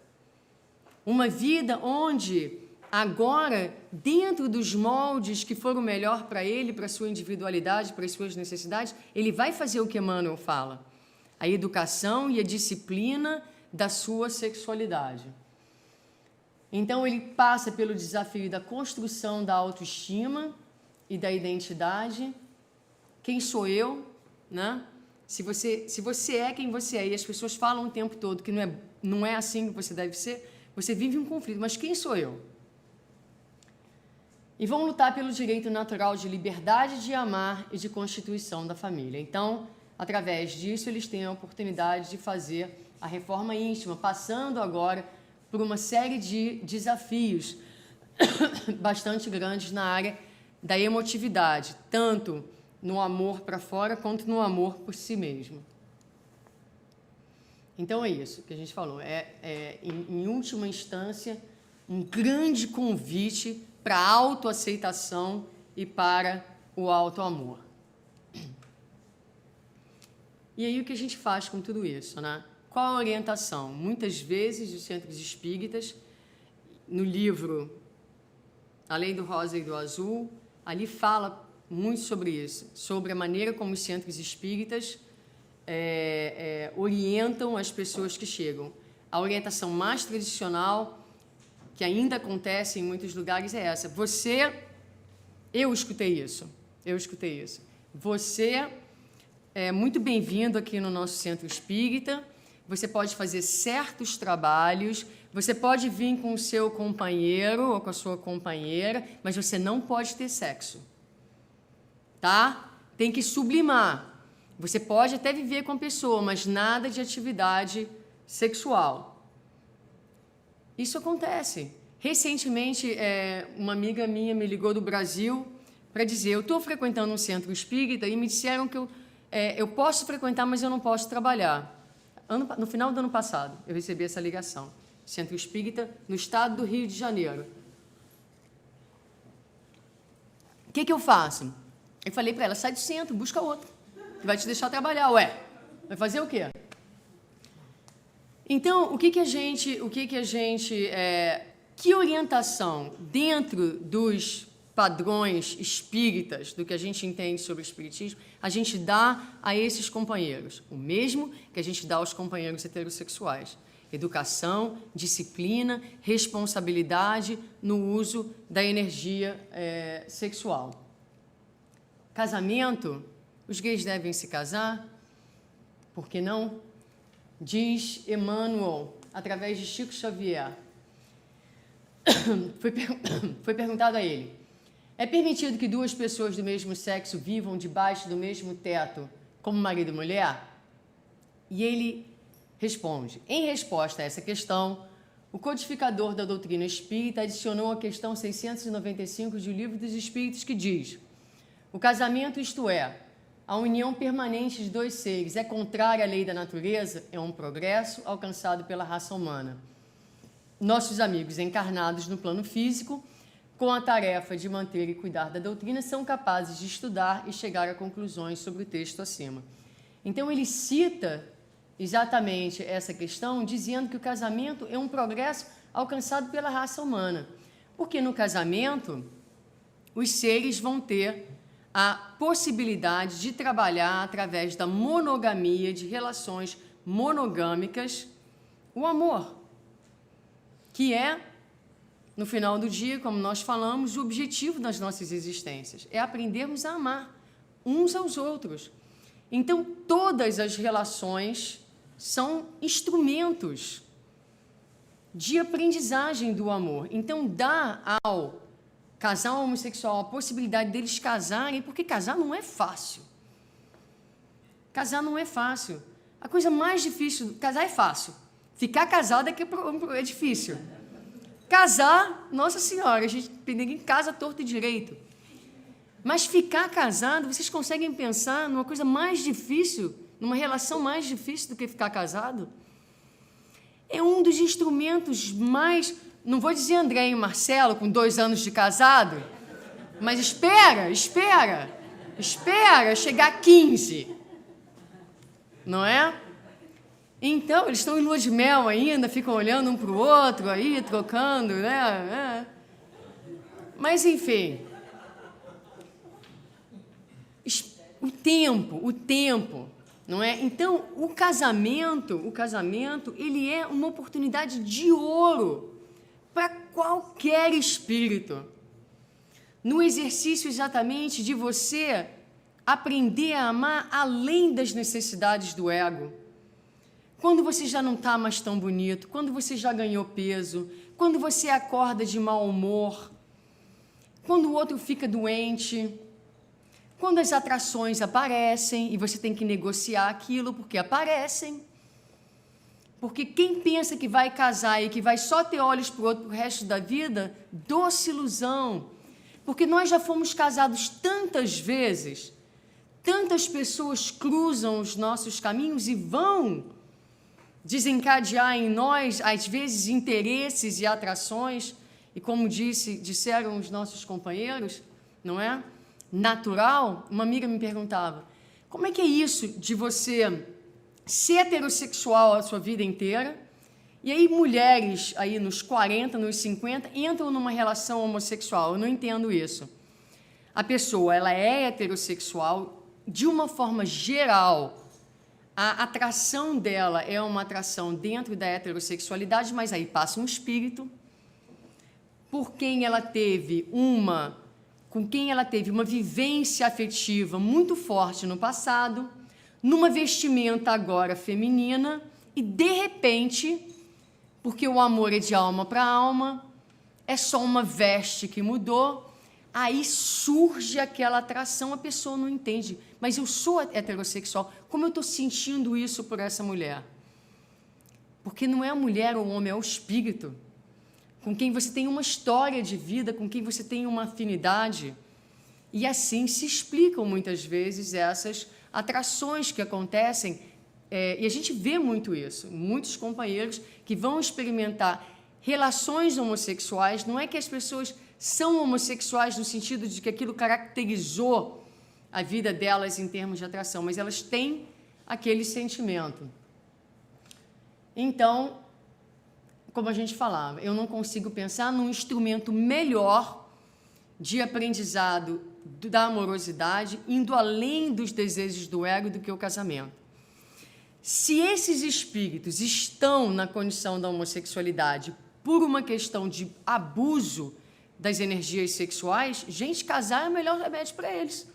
uma vida onde agora, dentro dos moldes que foram melhor para ele, para a sua individualidade, para as suas necessidades, ele vai fazer o que Emmanuel fala, a educação e a disciplina da sua sexualidade. Então, ele passa pelo desafio da construção da autoestima e da identidade. Quem sou eu? Né? Se você é quem você é e as pessoas falam o tempo todo que não é assim que você deve ser, você vive um conflito. Mas quem sou eu? E vão lutar pelo direito natural de liberdade de amar e de constituição da família. Então, através disso, eles têm a oportunidade de fazer a reforma íntima, passando agora por uma série de desafios bastante grandes na área da emotividade, tanto no amor para fora quanto no amor por si mesmo. Então é isso que a gente falou, em última instância, um grande convite para a autoaceitação e para o autoamor. E aí o que a gente faz com tudo isso, né? Qual a orientação? Muitas vezes os centros espíritas, no livro A Lei do Rosa e do Azul, ali fala muito sobre isso, sobre a maneira como os centros espíritas orientam as pessoas que chegam. A orientação mais tradicional, que ainda acontece em muitos lugares, é essa. Eu escutei isso. Você é muito bem-vindo aqui no nosso centro espírita, você pode fazer certos trabalhos, você pode vir com o seu companheiro ou com a sua companheira, mas você não pode ter sexo, tá? Tem que sublimar. Você pode até viver com a pessoa, mas nada de atividade sexual. Isso acontece. Recentemente, uma amiga minha me ligou do Brasil para dizer, eu estou frequentando um centro espírita e me disseram que eu posso frequentar, mas eu não posso trabalhar. No final do ano passado, eu recebi essa ligação. Centro espírita no estado do Rio de Janeiro. O que eu faço? Eu falei para ela, sai do centro, busca outro, que vai te deixar trabalhar. Ué, vai fazer o quê? Então, que orientação dentro dos padrões espíritas, do que a gente entende sobre o espiritismo, a gente dá a esses companheiros? O mesmo que a gente dá aos companheiros heterossexuais. Educação, disciplina, responsabilidade no uso da energia sexual. Casamento, os gays devem se casar? Por que não? Diz Emmanuel, através de Chico Xavier. Foi perguntado a ele, é permitido que duas pessoas do mesmo sexo vivam debaixo do mesmo teto como marido e mulher? E ele responde, em resposta a essa questão, o codificador da doutrina espírita adicionou a questão 695 do Livro dos Espíritos, que diz, o casamento, isto é, a união permanente de dois seres, é contrária à lei da natureza, é um progresso alcançado pela raça humana. Nossos amigos encarnados no plano físico, com a tarefa de manter e cuidar da doutrina, são capazes de estudar e chegar a conclusões sobre o texto acima. Então, ele cita exatamente essa questão, dizendo que o casamento é um progresso alcançado pela raça humana. Porque no casamento, os seres vão ter a possibilidade de trabalhar através da monogamia, de relações monogâmicas, o amor, que é, no final do dia, como nós falamos, o objetivo das nossas existências, é aprendermos a amar uns aos outros. Então, todas as relações são instrumentos de aprendizagem do amor. Então, dá ao casal homossexual a possibilidade deles casarem, porque casar não é fácil. Casar não é fácil. A coisa mais difícil, casar é fácil. Ficar casado é difícil. Casar, nossa senhora, ninguém casa torto e direito. Mas ficar casado, vocês conseguem pensar numa coisa mais difícil, numa relação mais difícil do que ficar casado? É um dos instrumentos mais... Não vou dizer André e Marcelo, com 2 anos de casado, mas espera chegar a 15, não é? Então, eles estão em lua de mel ainda, ficam olhando um para o outro aí, trocando, né? Mas, enfim, o tempo, não é? Então, o casamento, ele é uma oportunidade de ouro para qualquer espírito, no exercício exatamente de você aprender a amar além das necessidades do ego. Quando você já não está mais tão bonito, quando você já ganhou peso, quando você acorda de mau humor, quando o outro fica doente, quando as atrações aparecem e você tem que negociar aquilo porque aparecem. Porque quem pensa que vai casar e que vai só ter olhos para o outro pro resto da vida, doce ilusão. Porque nós já fomos casados tantas vezes, tantas pessoas cruzam os nossos caminhos e vão desencadear em nós, às vezes, interesses e atrações, e como disseram os nossos companheiros, não é? Natural. Uma amiga me perguntava, como é que é isso de você ser heterossexual a sua vida inteira, e aí mulheres aí nos 40, nos 50, entram numa relação homossexual? Eu não entendo isso. A pessoa, ela é heterossexual, de uma forma geral, a atração dela é uma atração dentro da heterossexualidade, mas aí passa um espírito com quem ela teve uma vivência afetiva muito forte no passado, numa vestimenta agora feminina, e de repente, porque o amor é de alma para alma, é só uma veste que mudou, aí surge aquela atração, a pessoa não entende, mas eu sou heterossexual, como eu estou sentindo isso por essa mulher? Porque não é a mulher ou o homem, é o espírito, com quem você tem uma história de vida, com quem você tem uma afinidade, e assim se explicam muitas vezes essas atrações que acontecem, e a gente vê muito isso, muitos companheiros que vão experimentar relações homossexuais, não é que as pessoas são homossexuais no sentido de que aquilo caracterizou a vida delas em termos de atração, mas elas têm aquele sentimento. Então, como a gente falava, eu não consigo pensar num instrumento melhor de aprendizado da amorosidade, indo além dos desejos do ego, do que o casamento. Se esses espíritos estão na condição da homossexualidade por uma questão de abuso das energias sexuais, gente, casar é o melhor remédio para eles.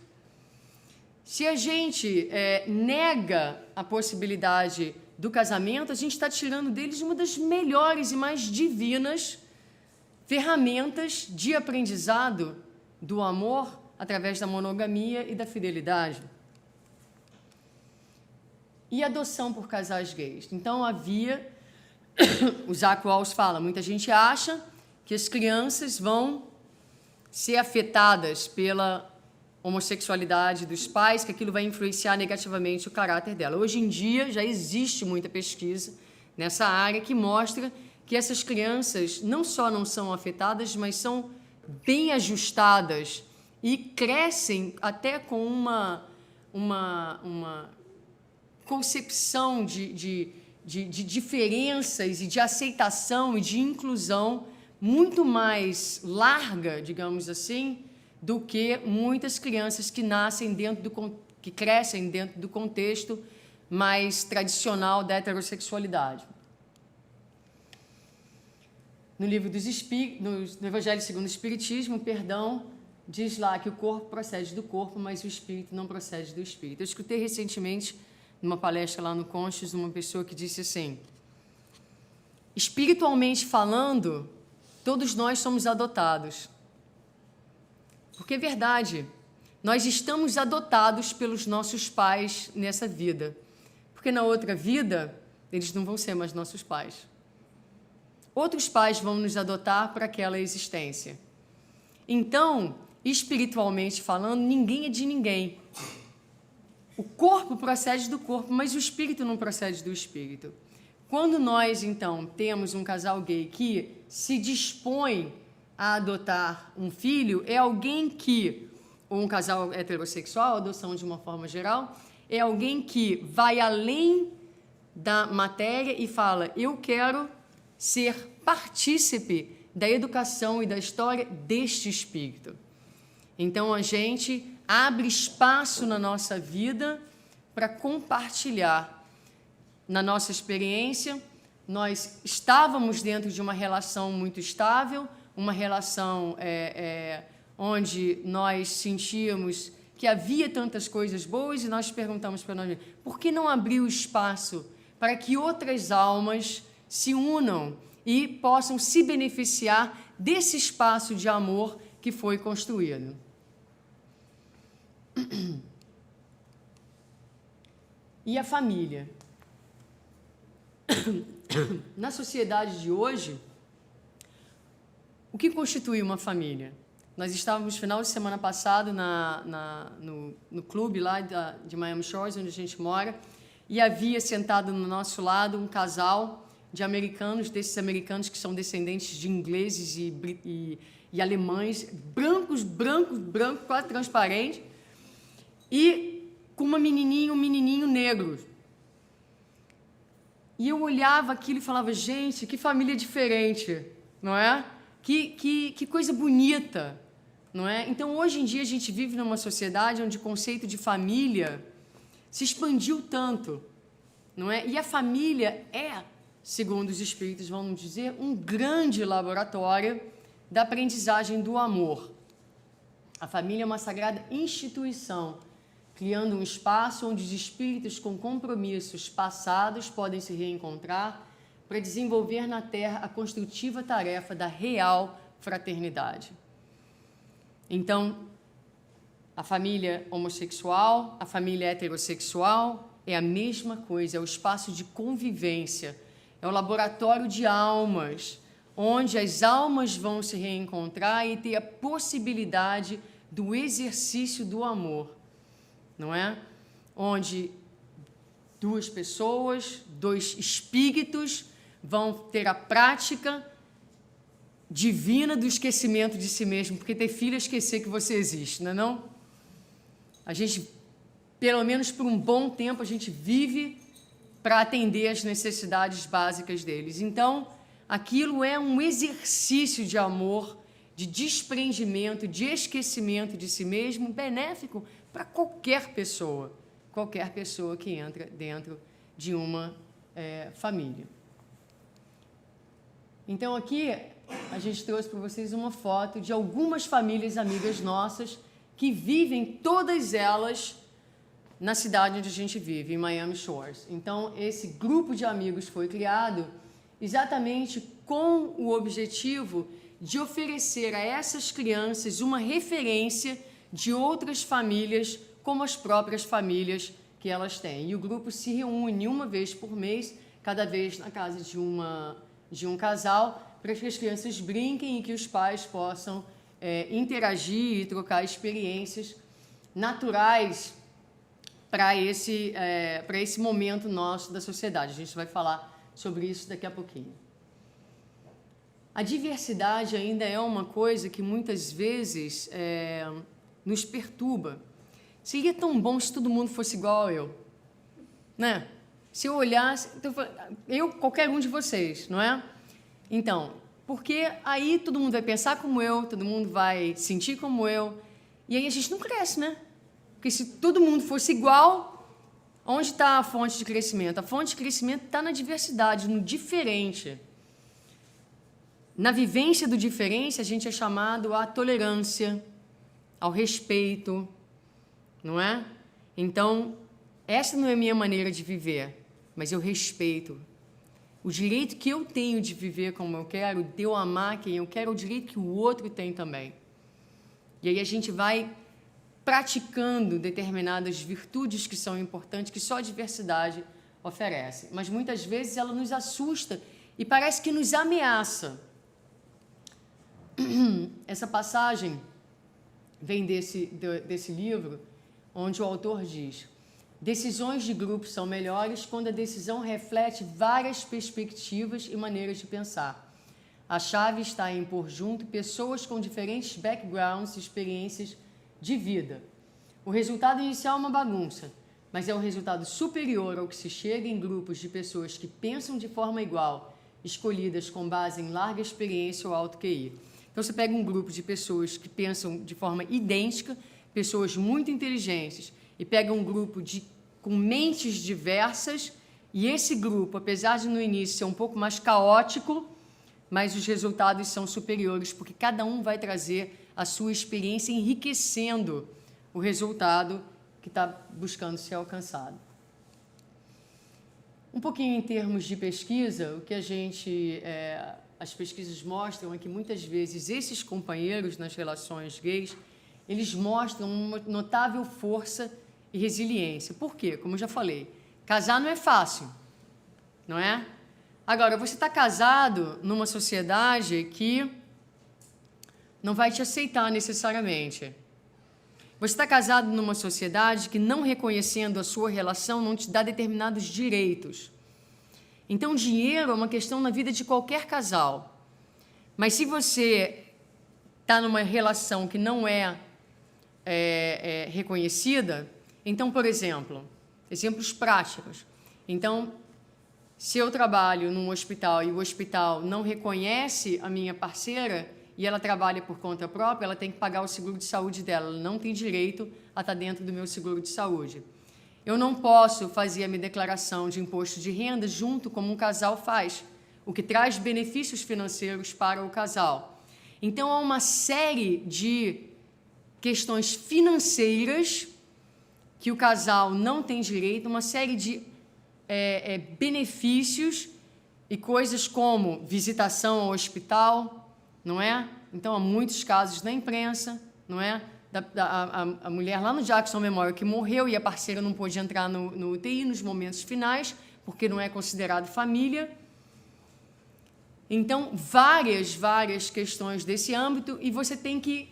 Se a gente nega a possibilidade do casamento, a gente está tirando deles uma das melhores e mais divinas ferramentas de aprendizado do amor através da monogamia e da fidelidade. E adoção por casais gays. Então, havia, o Zac Walls fala, muita gente acha que as crianças vão ser afetadas pela homossexualidade dos pais, que aquilo vai influenciar negativamente o caráter dela. Hoje em dia, já existe muita pesquisa nessa área que mostra que essas crianças não só não são afetadas, mas são bem ajustadas e crescem até com uma concepção de diferenças e de aceitação e de inclusão muito mais larga, digamos assim, do que muitas crianças que que crescem dentro do contexto mais tradicional da heterossexualidade. No livro no Evangelho segundo o Espiritismo, diz lá que o corpo procede do corpo, mas o espírito não procede do espírito. Eu escutei recentemente, numa palestra lá no Conchas, uma pessoa que disse assim, espiritualmente falando, todos nós somos adotados. Porque é verdade, nós estamos adotados pelos nossos pais nessa vida. Porque na outra vida, eles não vão ser mais nossos pais. Outros pais vão nos adotar para aquela existência. Então, espiritualmente falando, ninguém é de ninguém. O corpo procede do corpo, mas o espírito não procede do espírito. Quando nós, então, temos um casal gay que se dispõe a adotar um filho, é alguém que, ou um casal heterossexual, adoção de uma forma geral, é alguém que vai além da matéria e fala, eu quero ser partícipe da educação e da história deste espírito. Então, a gente abre espaço na nossa vida para compartilhar. Na nossa experiência, nós estávamos dentro de uma relação muito estável, uma relação onde nós sentíamos que havia tantas coisas boas e nós perguntamos para nós, por que não abrir o espaço para que outras almas se unam e possam se beneficiar desse espaço de amor que foi construído? E a família? na sociedade de hoje, o que constitui uma família? Nós estávamos, final de semana passado, no clube lá de Miami Shores, onde a gente mora, e havia sentado no nosso lado um casal de americanos, desses americanos que são descendentes de ingleses e alemães, brancos, quase transparentes, e com um menininho negro. E eu olhava aquilo e falava, gente, que família diferente, não é? Que coisa bonita, não é? Então, hoje em dia, a gente vive numa sociedade onde o conceito de família se expandiu tanto, não é? E a família é, segundo os espíritos vão nos dizer, um grande laboratório da aprendizagem do amor. A família é uma sagrada instituição, criando um espaço onde os espíritos com compromissos passados podem se reencontrar para desenvolver na Terra a construtiva tarefa da real fraternidade. Então, a família homossexual, a família heterossexual é a mesma coisa, é o espaço de convivência, é o laboratório de almas, onde as almas vão se reencontrar e ter a possibilidade do exercício do amor, não é? Onde duas pessoas, dois espíritos vão ter a prática divina do esquecimento de si mesmo, porque ter filho é esquecer que você existe, não é não? A gente, pelo menos por um bom tempo, a gente vive para atender as necessidades básicas deles. Então, aquilo é um exercício de amor, de desprendimento, de esquecimento de si mesmo, benéfico para qualquer pessoa que entra dentro de uma família. Então, aqui a gente trouxe para vocês uma foto de algumas famílias amigas nossas que vivem, todas elas, na cidade onde a gente vive, em Miami Shores. Então, esse grupo de amigos foi criado exatamente com o objetivo de oferecer a essas crianças uma referência de outras famílias, como as próprias famílias que elas têm. E o grupo se reúne uma vez por mês, cada vez na casa de um casal, para que as crianças brinquem e que os pais possam interagir e trocar experiências naturais para esse momento nosso da sociedade. A gente vai falar sobre isso daqui a pouquinho. A diversidade ainda é uma coisa que muitas vezes nos perturba. Seria tão bom se todo mundo fosse igual a eu, né? Se eu olhasse, qualquer um de vocês, não é? Então, porque aí todo mundo vai pensar como eu, todo mundo vai sentir como eu, e aí a gente não cresce, né? Porque se todo mundo fosse igual, onde está a fonte de crescimento? A fonte de crescimento está na diversidade, no diferente. Na vivência do diferente, a gente é chamado à tolerância, ao respeito, não é? Então, essa não é a minha maneira de viver, mas eu respeito. O direito que eu tenho de viver como eu quero, de eu amar quem eu quero, é o direito que o outro tem também. E aí a gente vai praticando determinadas virtudes que são importantes, que só a diversidade oferece. Mas muitas vezes ela nos assusta e parece que nos ameaça. Essa passagem vem desse livro, onde o autor diz: decisões de grupo são melhores quando a decisão reflete várias perspectivas e maneiras de pensar. A chave está em pôr junto pessoas com diferentes backgrounds e experiências de vida. O resultado inicial é uma bagunça, mas é um resultado superior ao que se chega em grupos de pessoas que pensam de forma igual, escolhidas com base em larga experiência ou alto QI. Então, você pega um grupo de pessoas que pensam de forma idêntica, pessoas muito inteligentes, e pega um grupo com mentes diversas, e esse grupo, apesar de no início ser um pouco mais caótico, mas os resultados são superiores, porque cada um vai trazer a sua experiência enriquecendo o resultado que está buscando ser alcançado. Um pouquinho em termos de pesquisa, o que as pesquisas mostram é que muitas vezes esses companheiros nas relações gays, eles mostram uma notável força e resiliência. Por quê? Como eu já falei, casar não é fácil, não é? Agora, você está casado numa sociedade que não vai te aceitar necessariamente. Você está casado numa sociedade que, não reconhecendo a sua relação, não te dá determinados direitos. Então, dinheiro é uma questão na vida de qualquer casal. Mas se você está numa relação que não é reconhecida, então, por exemplo, exemplos práticos. Então, se eu trabalho num hospital e o hospital não reconhece a minha parceira e ela trabalha por conta própria, ela tem que pagar o seguro de saúde dela. Ela não tem direito a estar dentro do meu seguro de saúde. Eu não posso fazer a minha declaração de imposto de renda junto como um casal faz, o que traz benefícios financeiros para o casal. Então, há uma série de questões financeiras que o casal não tem direito, uma série de benefícios e coisas como visitação ao hospital, não é? Então, há muitos casos na imprensa, não é? A mulher lá no Jackson Memorial que morreu e a parceira não pôde entrar no UTI nos momentos finais, porque não é considerado família. Então, várias questões desse âmbito, e você tem que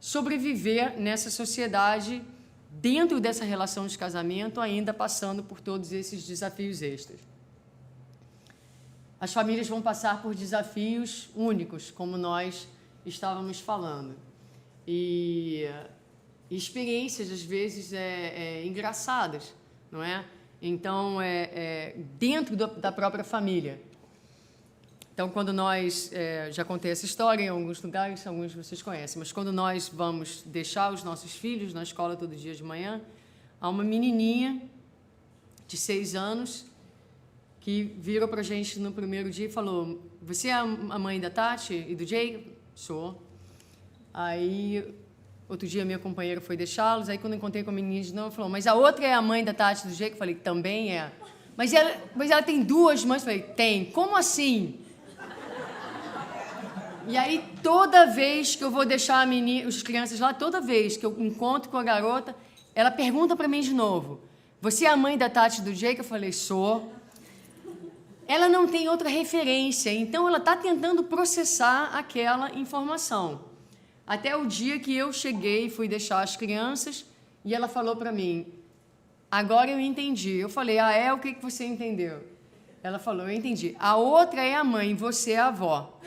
sobreviver nessa sociedade, dentro dessa relação de casamento, ainda passando por todos esses desafios extras. As famílias vão passar por desafios únicos, como nós estávamos falando. E experiências, às vezes, engraçadas, não é? Então, dentro da própria família. Então, quando nós... já contei essa história em alguns lugares, alguns de vocês conhecem, mas quando nós vamos deixar os nossos filhos na escola todo dia de manhã, há uma menininha de 6 anos que virou para a gente no primeiro dia e falou: você é a mãe da Tati e do Jay? Sou. Aí, outro dia, minha companheira foi deixá-los, aí quando eu encontrei com a menina de novo, ela falou: mas a outra é a mãe da Tati e do Jay? Eu falei: também é. Mas ela tem 2 mães? Eu falei: tem. Como assim? E aí, toda vez que eu vou deixar as crianças lá, toda vez que eu encontro com a garota, ela pergunta para mim de novo: você é a mãe da Tati e do Jay? Eu falei: sou. Ela não tem outra referência, então ela está tentando processar aquela informação. Até o dia que eu cheguei e fui deixar as crianças, e ela falou para mim: agora eu entendi. Eu falei: o que você entendeu? Ela falou: eu entendi. A outra é a mãe, você é a avó.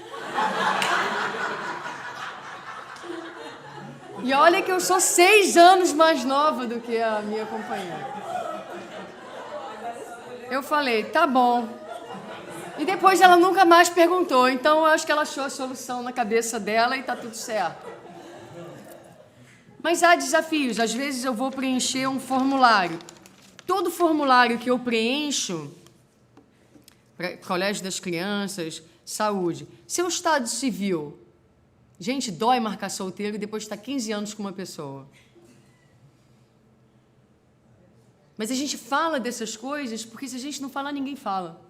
E olha que eu sou 6 anos mais nova do que a minha companheira. Eu falei: tá bom. E depois ela nunca mais perguntou, então eu acho que ela achou a solução na cabeça dela e está tudo certo. Mas há desafios. Às vezes eu vou preencher um formulário. Todo formulário que eu preencho, Colégio das Crianças, saúde, seu estado civil, gente, dói marcar solteiro e depois estar 15 anos com uma pessoa. Mas a gente fala dessas coisas porque se a gente não falar, ninguém fala.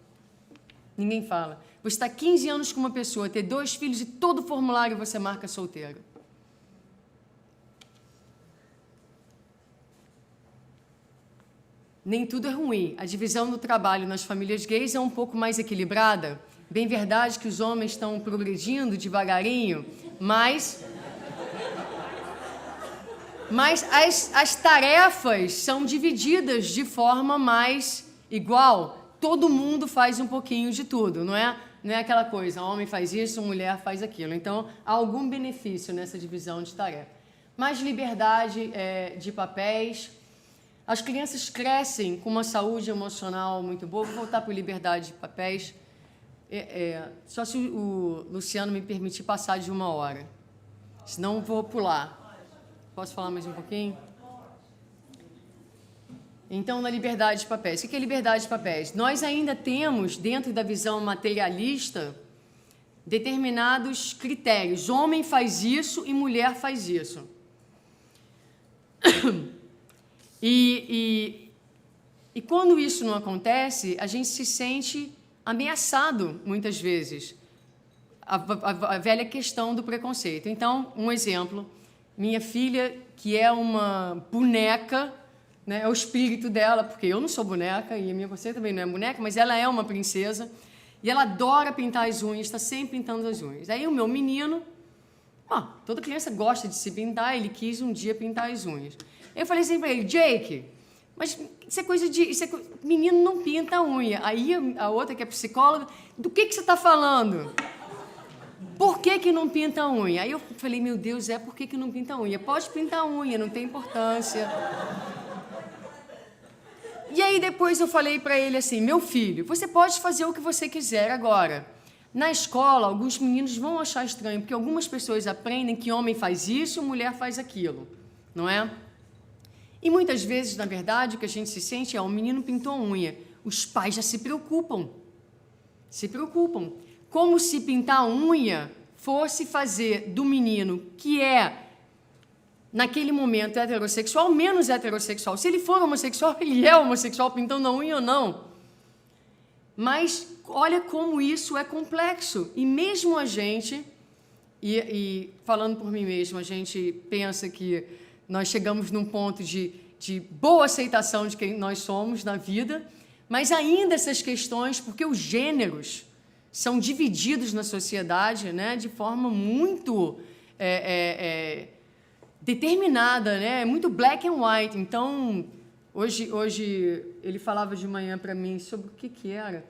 Ninguém fala. Você está 15 anos com uma pessoa, ter 2 filhos e todo formulário você marca solteiro. Nem tudo é ruim. A divisão do trabalho nas famílias gays é um pouco mais equilibrada. Bem verdade que os homens estão progredindo devagarinho, mas as tarefas são divididas de forma mais igual. Todo mundo faz um pouquinho de tudo, não é? Não é aquela coisa, homem faz isso, mulher faz aquilo. Então, há algum benefício nessa divisão de tarefa. Mais liberdade de papéis. As crianças crescem com uma saúde emocional muito boa. Vou voltar para a liberdade de papéis. Só se o Luciano me permitir passar de 1 hora. Senão, vou pular. Posso falar mais um pouquinho? Então, na liberdade de papéis. O que é liberdade de papéis? Nós ainda temos, dentro da visão materialista, determinados critérios. Homem faz isso e mulher faz isso. E quando isso não acontece, a gente se sente ameaçado, muitas vezes. A velha questão do preconceito. Então, um exemplo. Minha filha, que é uma boneca... né, é o espírito dela, porque eu não sou boneca e a minha você também não é boneca, mas ela é uma princesa. E ela adora pintar as unhas, está sempre pintando as unhas. Aí o meu menino, toda criança gosta de se pintar, ele quis um dia pintar as unhas. Eu falei assim para ele, Jake, mas isso é coisa de... menino não pinta a unha. Aí a outra, que é psicóloga, do que você está falando? Por que não pinta a unha? Aí eu falei, meu Deus, por que não pinta a unha? Pode pintar a unha, não tem importância. E aí depois eu falei para ele assim, meu filho, você pode fazer o que você quiser agora. Na escola, alguns meninos vão achar estranho, porque algumas pessoas aprendem que homem faz isso e mulher faz aquilo, não é? E muitas vezes, na verdade, o que a gente se sente o menino pintou a unha. Os pais já se preocupam. Se preocupam. Como se pintar a unha fosse fazer do menino, que é, naquele momento, heterossexual, menos heterossexual. Se ele for homossexual, ele é homossexual, pintando a unha ou não. Mas olha como isso é complexo. E mesmo a gente, e falando por mim mesmo, a gente pensa que nós chegamos num ponto de boa aceitação de quem nós somos na vida, mas ainda essas questões, porque os gêneros são divididos na sociedade, né, de forma muito determinada, né, muito black and white. Então, hoje ele falava de manhã para mim sobre o que era.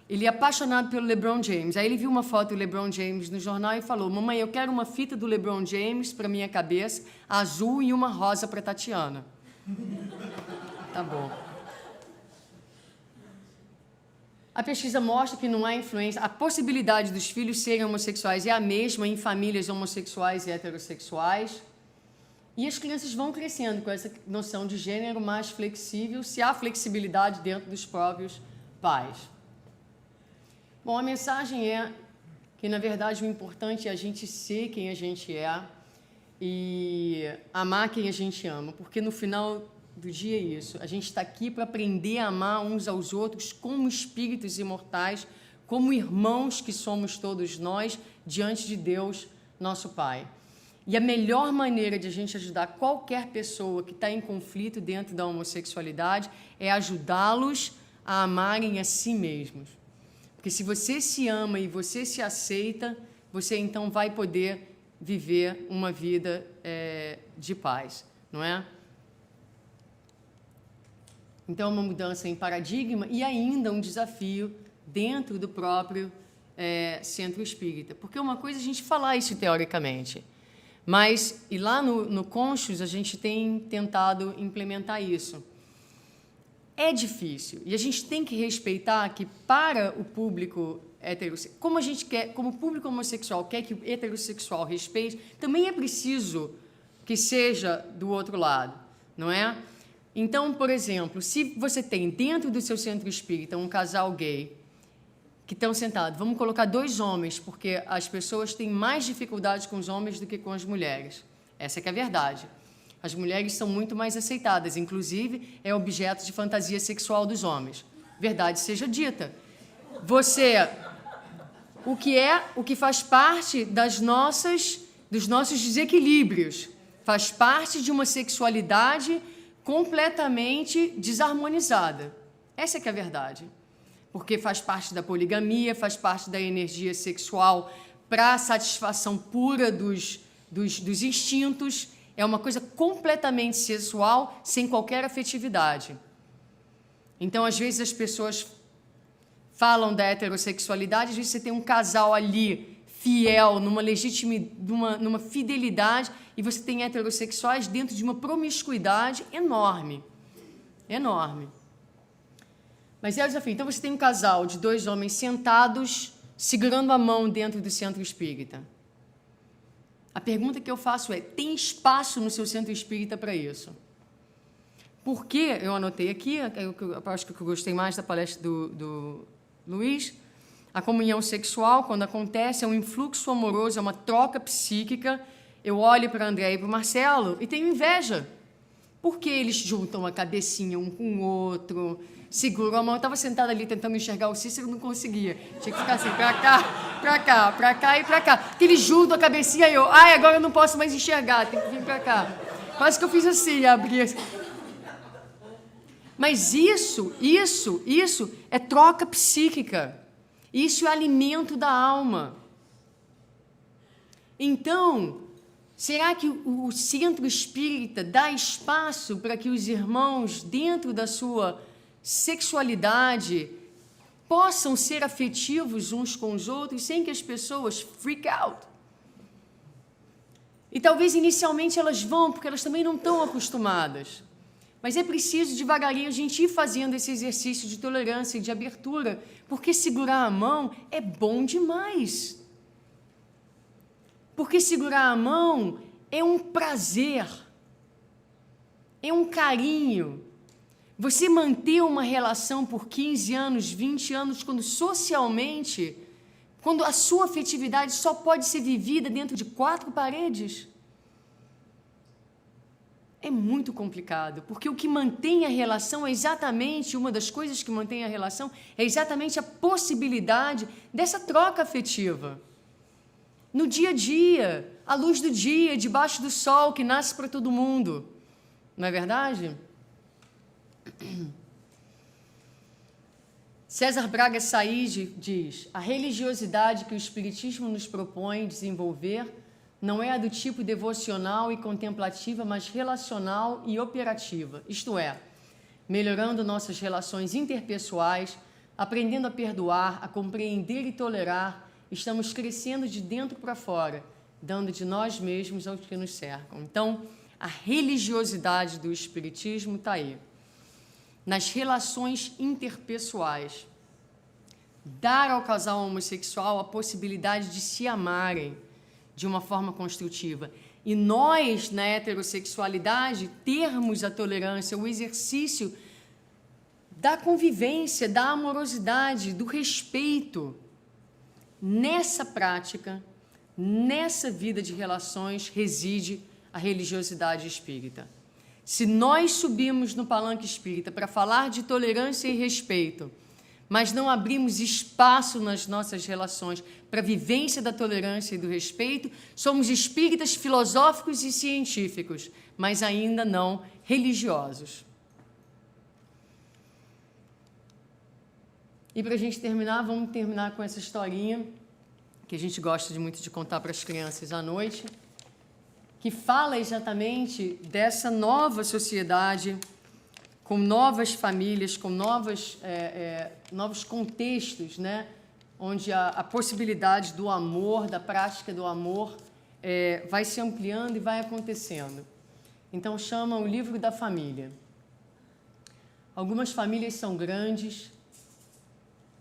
Ele é apaixonado pelo LeBron James. Aí ele viu uma foto do LeBron James no jornal e falou, mamãe, eu quero uma fita do LeBron James para minha cabeça, azul e uma rosa para Tatiana. Tá bom. A pesquisa mostra que não há influência, a possibilidade dos filhos serem homossexuais é a mesma em famílias homossexuais e heterossexuais. E as crianças vão crescendo com essa noção de gênero mais flexível, se há flexibilidade dentro dos próprios pais. Bom, a mensagem é que, na verdade, o importante é a gente ser quem a gente é e amar quem a gente ama, porque no final do dia é isso. A gente está aqui para aprender a amar uns aos outros como espíritos imortais, como irmãos que somos todos nós diante de Deus, nosso Pai. E a melhor maneira de a gente ajudar qualquer pessoa que está em conflito dentro da homossexualidade é ajudá-los a amarem a si mesmos. Porque se você se ama e você se aceita, você então vai poder viver uma vida de paz, não é? Então, é uma mudança em paradigma e ainda um desafio dentro do próprio centro espírita. Porque uma coisa é a gente falar isso teoricamente, mas e lá no Conscious a gente tem tentado implementar isso. É difícil e a gente tem que respeitar que para o público heterossexual, como a gente quer, como o público homossexual quer que o heterossexual respeite, também é preciso que seja do outro lado, não é? Então, por exemplo, se você tem dentro do seu centro espírita um casal gay que estão sentados, vamos colocar 2 homens, porque as pessoas têm mais dificuldade com os homens do que com as mulheres. Essa é que é a verdade. As mulheres são muito mais aceitadas, inclusive é objeto de fantasia sexual dos homens. Verdade seja dita. O que faz parte dos nossos desequilíbrios, faz parte de uma sexualidade completamente desarmonizada. Essa é que é a verdade. Porque faz parte da poligamia, faz parte da energia sexual para a satisfação pura dos instintos. É uma coisa completamente sexual, sem qualquer afetividade. Então, às vezes, as pessoas falam da heterossexualidade, às vezes você tem um casal ali fiel, numa fidelidade, e você tem heterossexuais dentro de uma promiscuidade enorme. Enorme. Mas é o desafio. Então, você tem um casal de 2 homens sentados, segurando a mão dentro do centro espírita. A pergunta que eu faço é, tem espaço no seu centro espírita para isso? Porque, eu anotei aqui, eu acho que eu gostei mais da palestra do Luiz, a comunhão sexual, quando acontece, é um influxo amoroso, é uma troca psíquica. Eu olho para André e para o Marcelo e tenho inveja. Porque eles juntam a cabecinha um com o outro, seguram a mão. Eu estava sentada ali tentando enxergar o Cícero, não conseguia. Tinha que ficar assim, para cá, para cá, para cá e para cá. Porque eles juntam a cabecinha e eu, agora eu não posso mais enxergar, tem que vir para cá. Quase que eu fiz assim, abri assim. Mas isso é troca psíquica. Isso é alimento da alma. Então, será que o centro espírita dá espaço para que os irmãos, dentro da sua sexualidade, possam ser afetivos uns com os outros sem que as pessoas freak out? E talvez inicialmente elas vão, porque elas também não estão acostumadas. Mas é preciso devagarinho a gente ir fazendo esse exercício de tolerância e de abertura, porque segurar a mão é bom demais. Porque segurar a mão é um prazer, é um carinho. Você manter uma relação por 15 anos, 20 anos, quando socialmente, quando a sua afetividade só pode ser vivida dentro de 4 paredes, é muito complicado, porque o que mantém a relação é exatamente, uma das coisas que mantém a relação é exatamente a possibilidade dessa troca afetiva. No dia a dia, à luz do dia, debaixo do sol que nasce para todo mundo. Não é verdade? César Braga Said diz: a religiosidade que o Espiritismo nos propõe desenvolver não é a do tipo devocional e contemplativa, mas relacional e operativa, isto é, melhorando nossas relações interpessoais, aprendendo a perdoar, a compreender e tolerar, estamos crescendo de dentro para fora, dando de nós mesmos aos que nos cercam. Então, a religiosidade do Espiritismo está aí. Nas relações interpessoais, dar ao casal homossexual a possibilidade de se amarem de uma forma construtiva. E nós, na heterossexualidade, termos a tolerância, o exercício da convivência, da amorosidade, do respeito. Nessa prática, nessa vida de relações, reside a religiosidade espírita. Se nós subimos no palanque espírita para falar de tolerância e respeito, mas não abrimos espaço nas nossas relações para a vivência da tolerância e do respeito, somos espíritas filosóficos e científicos, mas ainda não religiosos. E para a gente terminar, vamos terminar com essa historinha que a gente gosta muito de contar para as crianças à noite, que fala exatamente dessa nova sociedade, com novas famílias, com novos contextos, né? Onde a possibilidade do amor, da prática do amor, vai se ampliando e vai acontecendo. Então, chama o livro da família. Algumas famílias são grandes,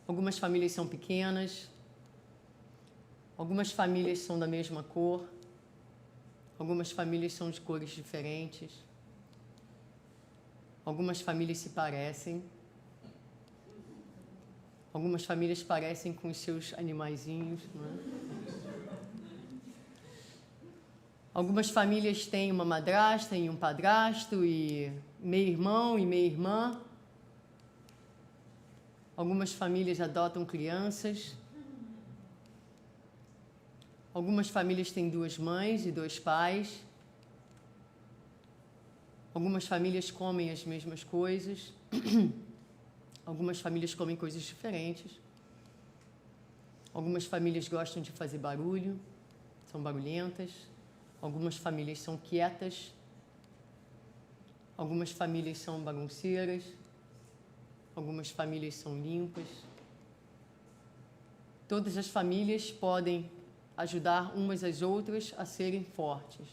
algumas famílias são pequenas, algumas famílias são da mesma cor, algumas famílias são de cores diferentes, algumas famílias se parecem, algumas famílias parecem com os seus animaizinhos, não é? Algumas famílias têm uma madrasta e um padrasto, e meio-irmão e meia-irmã. Algumas famílias adotam crianças. Algumas famílias têm 2 mães e 2 pais. Algumas famílias comem as mesmas coisas. Algumas famílias comem coisas diferentes. Algumas famílias gostam de fazer barulho, são barulhentas. Algumas famílias são quietas. Algumas famílias são bagunceiras. Algumas famílias são limpas. Todas as famílias podem ajudar umas às outras a serem fortes.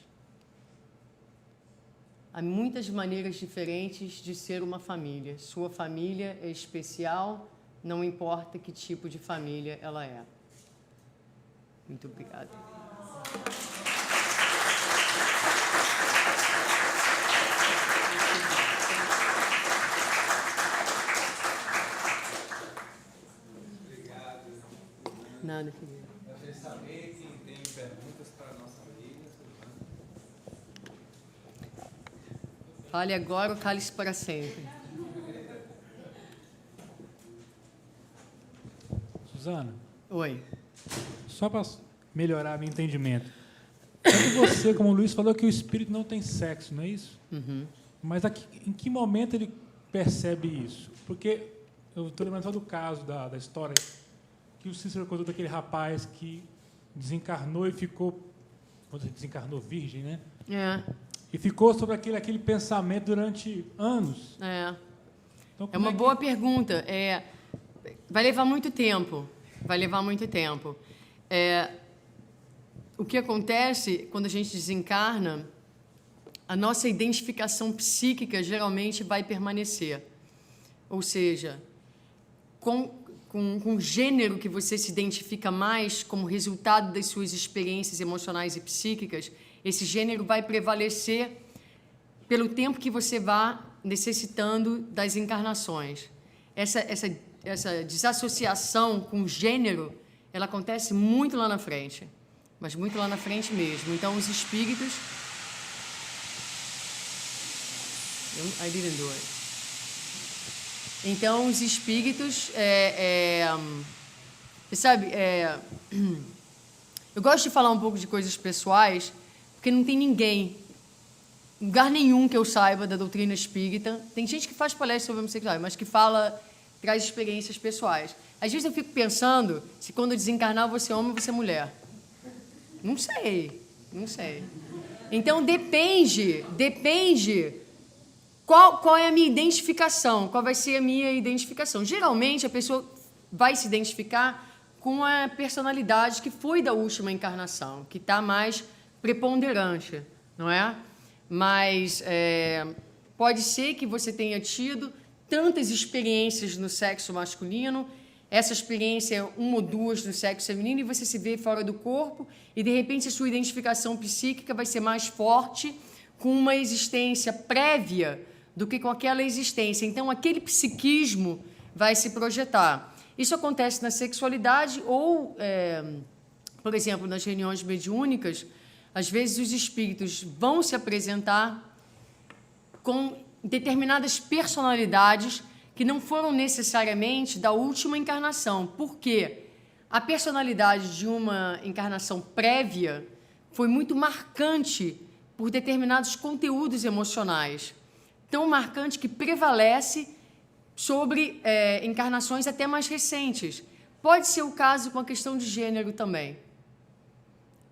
Há muitas maneiras diferentes de ser uma família. Sua família é especial, não importa que tipo de família ela é. Muito obrigada. Nada, filho. Eu quero saber quem tem perguntas para a nossa amiga. Fale agora ou cale-se para sempre. Suzana. Oi. Só para melhorar meu entendimento. Tanto você como o Luiz falou que o espírito não tem sexo, não é isso? Uhum. Mas em que momento ele percebe isso? Porque eu estou lembrando só do caso da história, que que o Cícero contou daquele rapaz que desencarnou e ficou, quando ele desencarnou virgem, né? E ficou sobre aquele pensamento durante anos. Então, É uma boa pergunta. Vai levar muito tempo. O que acontece quando a gente desencarna, a nossa identificação psíquica geralmente vai permanecer. Ou seja, com o gênero que você se identifica mais como resultado das suas experiências emocionais e psíquicas, esse gênero vai prevalecer pelo tempo que você vá necessitando das encarnações. Essa desassociação com o gênero, ela acontece muito lá na frente, mas muito lá na frente mesmo. Então, os espíritos... I didn't do it. Então, os espíritos... sabe, eu gosto de falar um pouco de coisas pessoais, porque não tem ninguém, lugar nenhum que eu saiba da doutrina espírita. Tem gente que faz palestra sobre homossexualidade, mas que traz experiências pessoais. Às vezes eu fico pensando se quando eu desencarnar eu vou ser homem ou vou ser mulher. Não sei. Então, depende qual é a minha identificação, qual vai ser a minha identificação. Geralmente, a pessoa vai se identificar com a personalidade que foi da última encarnação, que está mais preponderante, não é? Mas pode ser que você tenha tido tantas experiências no sexo masculino, essa experiência uma ou duas no sexo feminino, e você se vê fora do corpo, e de repente a sua identificação psíquica vai ser mais forte com uma existência prévia do que com aquela existência. Então, aquele psiquismo vai se projetar. Isso acontece na sexualidade ou, por exemplo, nas reuniões mediúnicas, às vezes os espíritos vão se apresentar com determinadas personalidades que não foram necessariamente da última encarnação. Por quê? A personalidade de uma encarnação prévia foi muito marcante por determinados conteúdos emocionais, tão marcante que prevalece sobre encarnações até mais recentes. Pode ser o caso com a questão de gênero também.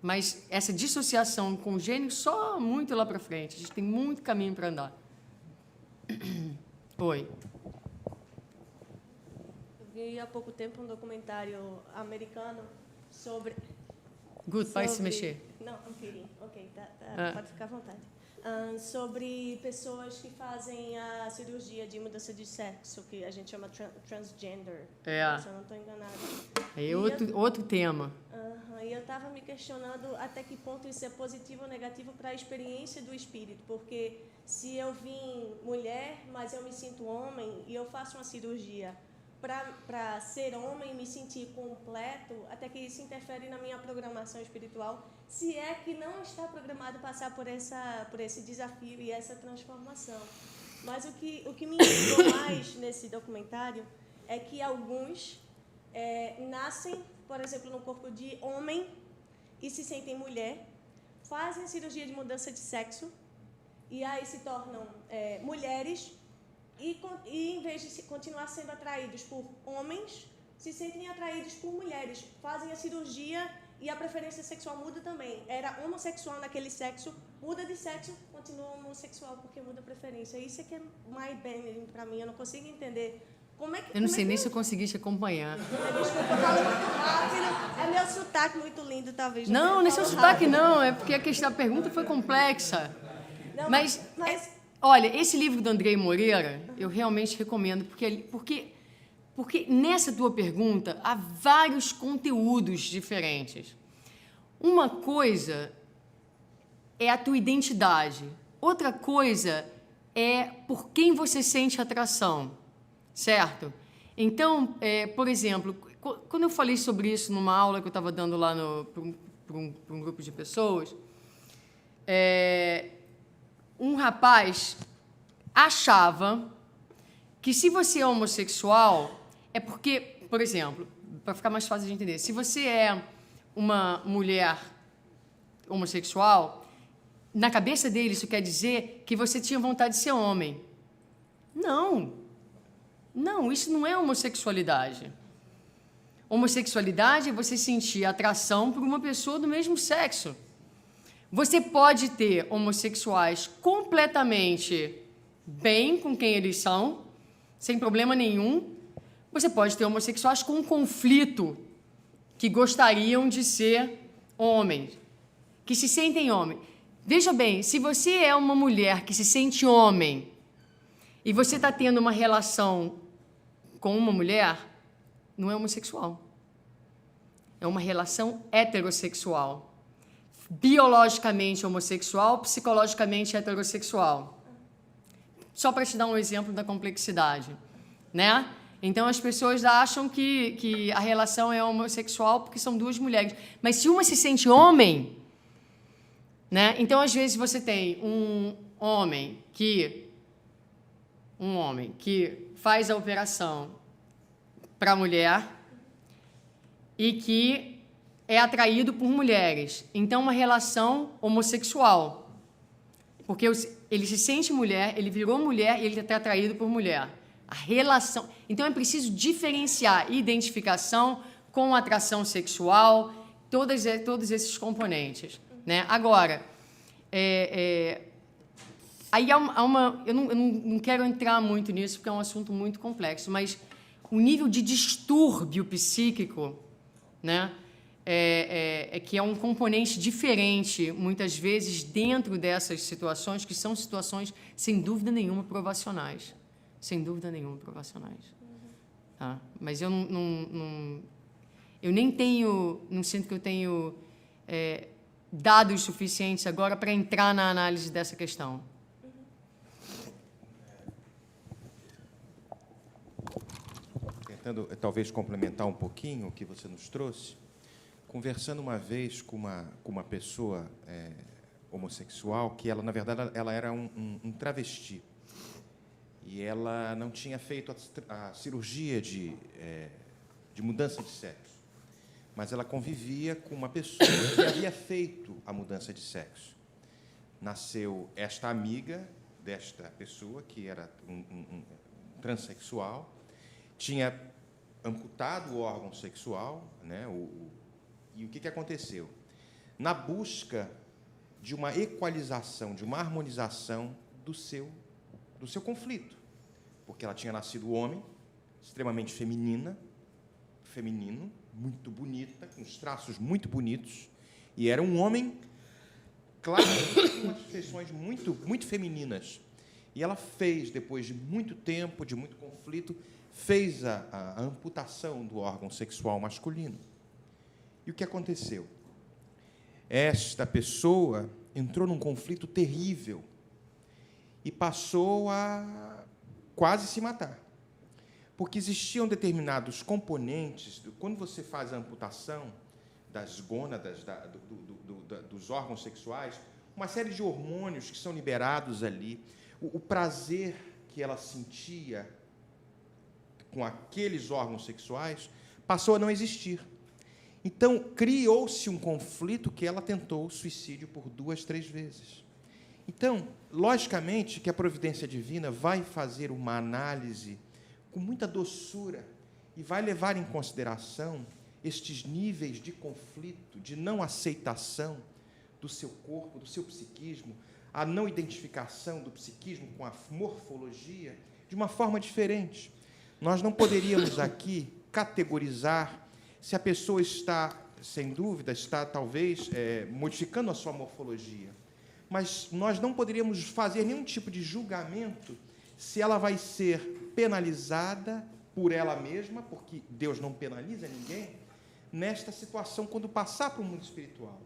Mas essa dissociação com o gênero só muito lá para frente. A gente tem muito caminho para andar. Oi. Eu vi há pouco tempo um documentário americano sobre... Good, vai se mexer. Não, I'm kidding. Ok, pode ficar à vontade. Sobre pessoas que fazem a cirurgia de mudança de sexo, que a gente chama transgender. Se eu não estou enganada. Aí é outro tema. E eu estava me questionando até que ponto isso é positivo ou negativo para a experiência do espírito, porque se eu vim mulher, mas eu me sinto homem, e eu faço uma cirurgia para ser homem e me sentir completo, até que isso interfere na minha programação espiritual, se é que não está programado passar por esse desafio e essa transformação. Mas o que me intrigou mais nesse documentário é que alguns nascem, por exemplo, no corpo de homem e se sentem mulher, fazem cirurgia de mudança de sexo e aí se tornam mulheres e em vez de continuar sendo atraídos por homens, se sentem atraídos por mulheres, fazem a cirurgia e a preferência sexual muda também. Era homossexual naquele sexo, muda de sexo, continua homossexual porque muda a preferência. Isso é que é mind-bending para mim, eu não consigo entender. Eu não sei nem se eu consegui te acompanhar. Desculpa, eu falo muito rápido. É meu sotaque muito lindo, talvez. Não é seu sotaque, não. É porque a pergunta foi complexa. Não, mas olha, esse livro do Andrei Moreira, eu realmente recomendo, porque nessa tua pergunta há vários conteúdos diferentes. Uma coisa é a tua identidade. Outra coisa é por quem você sente atração. Certo? Então, por exemplo, quando eu falei sobre isso numa aula que eu estava dando lá para um grupo de pessoas, um rapaz achava que se você é homossexual, é porque, por exemplo, para ficar mais fácil de entender, se você é uma mulher homossexual, na cabeça dele isso quer dizer que você tinha vontade de ser homem. Não, isso não é homossexualidade. Homossexualidade é você sentir atração por uma pessoa do mesmo sexo. Você pode ter homossexuais completamente bem com quem eles são, sem problema nenhum. Você pode ter homossexuais com conflito, que gostariam de ser homens, que se sentem homens. Veja bem, se você é uma mulher que se sente homem e você está tendo uma relação com uma mulher, não é homossexual. É uma relação heterossexual. Biologicamente homossexual, psicologicamente heterossexual. Só para te dar um exemplo da complexidade, né? Então, as pessoas acham que a relação é homossexual porque são duas mulheres. Mas se uma se sente homem, né? Então, às vezes, você tem um homem que faz a operação para a mulher e que é atraído por mulheres. Então, uma relação homossexual. Porque ele se sente mulher, ele virou mulher e ele está atraído por mulher. A relação. Então, é preciso diferenciar identificação com atração sexual, todos esses componentes, né? Agora, aí há uma... Eu não quero entrar muito nisso, porque é um assunto muito complexo, mas o nível de distúrbio psíquico, né, que é um componente diferente, muitas vezes, dentro dessas situações, que são situações, sem dúvida nenhuma, provacionais. Sem dúvida nenhuma, provacionais. Tá? Mas eu eu nem tenho, não sinto que eu tenho dados suficientes agora para entrar na análise dessa questão. Tentando, talvez, complementar um pouquinho o que você nos trouxe, conversando uma vez com uma pessoa homossexual, que ela, na verdade, ela era um travesti. E ela não tinha feito a cirurgia de mudança de sexo. Mas ela convivia com uma pessoa que havia feito a mudança de sexo. Nasceu esta amiga desta pessoa, que era um transexual, tinha amputado o órgão sexual, né? E o que aconteceu? Na busca de uma equalização, de uma harmonização do seu conflito, porque ela tinha nascido homem, extremamente feminino, muito bonita, com os traços muito bonitos, e era um homem, claro, com umas feições muito femininas. E ela fez, depois de muito tempo, de muito conflito, fez a amputação do órgão sexual masculino. E o que aconteceu? Esta pessoa entrou num conflito terrível e passou a quase se matar. Porque existiam determinados componentes, quando você faz a amputação das gônadas, dos órgãos sexuais, uma série de hormônios que são liberados ali, o prazer que ela sentia com aqueles órgãos sexuais passou a não existir. Então, criou-se um conflito que ela tentou suicídio por 2, 3 vezes. Então, logicamente, que a providência divina vai fazer uma análise com muita doçura e vai levar em consideração estes níveis de conflito, de não aceitação do seu corpo, do seu psiquismo, a não identificação do psiquismo com a morfologia, de uma forma diferente. Nós não poderíamos aqui categorizar se a pessoa está, sem dúvida, está talvez modificando a sua morfologia, mas nós não poderíamos fazer nenhum tipo de julgamento se ela vai ser penalizada por ela mesma, porque Deus não penaliza ninguém, nesta situação, quando passar para o mundo espiritual.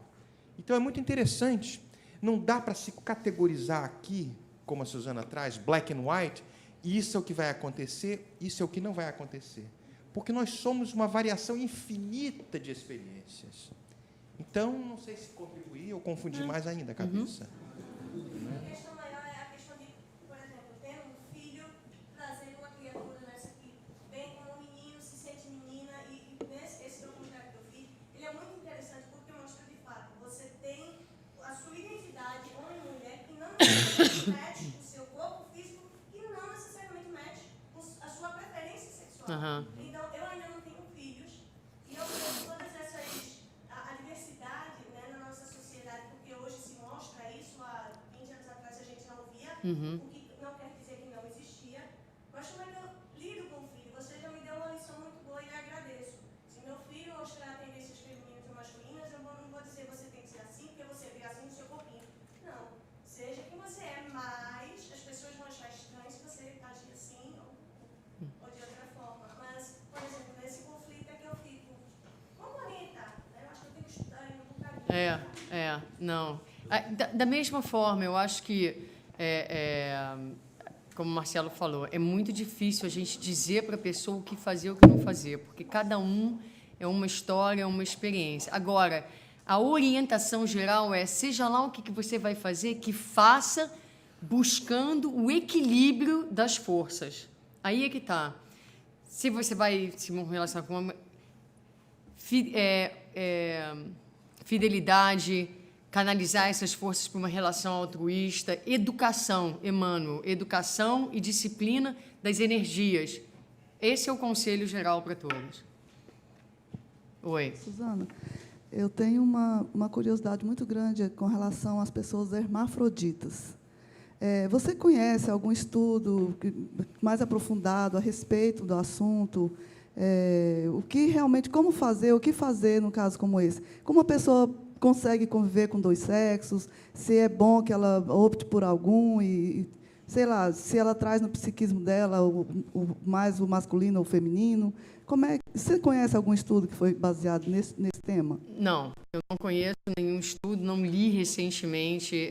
Então, é muito interessante, não dá para se categorizar aqui, como a Suzana traz, black and white, isso é o que vai acontecer, isso é o que não vai acontecer. Porque nós somos uma variação infinita de experiências. Então, não sei se contribuir ou confundir mais ainda a cabeça. A questão maior é a questão de, por exemplo, ter um filho trazendo uma criatura nessa que vem como um menino, se sente menina, e esse documentário que eu fiz, ele é muito interessante porque mostra, de fato, você tem a sua identidade, homem e mulher, que não necessariamente match com o seu corpo físico e não necessariamente match com a sua preferência sexual. Então, eu ainda não tenho filhos, o que não quer dizer que não existia. Mas como é que eu lido com o filho? Você já me deu uma lição muito boa e eu agradeço. Se meu filho mostrar tendências femininas ou masculinas, eu não vou dizer você tem que ser assim, porque você vê assim no seu corpinho. Não. Seja quem você é, mas as pessoas vão achar estranho se você agir assim ou de outra forma. Mas, por exemplo, nesse conflito é que eu fico, como orientar? Eu acho que eu tenho que estudar um bocadinho. Não. Da mesma forma, eu acho que, como o Marcelo falou, é muito difícil a gente dizer para a pessoa o que fazer e o que não fazer, porque cada um é uma história, é uma experiência. Agora, a orientação geral é, seja lá o que você vai fazer, que faça buscando o equilíbrio das forças. Aí é que está. Se você vai se relacionar com uma fidelidade, canalizar essas forças para uma relação altruísta, educação, Emmanuel, educação e disciplina das energias. Esse é o conselho geral para todos. Oi. Suzana, eu tenho uma curiosidade muito grande com relação às pessoas hermafroditas. Você conhece algum estudo mais aprofundado a respeito do assunto? O que realmente, como fazer, o que fazer num caso como esse? Como a pessoa consegue conviver com dois sexos? Se é bom que ela opte por algum e sei lá, se ela traz no psiquismo dela mais o masculino ou o feminino? Você conhece algum estudo que foi baseado nesse tema? Não, eu não conheço nenhum estudo, não li recentemente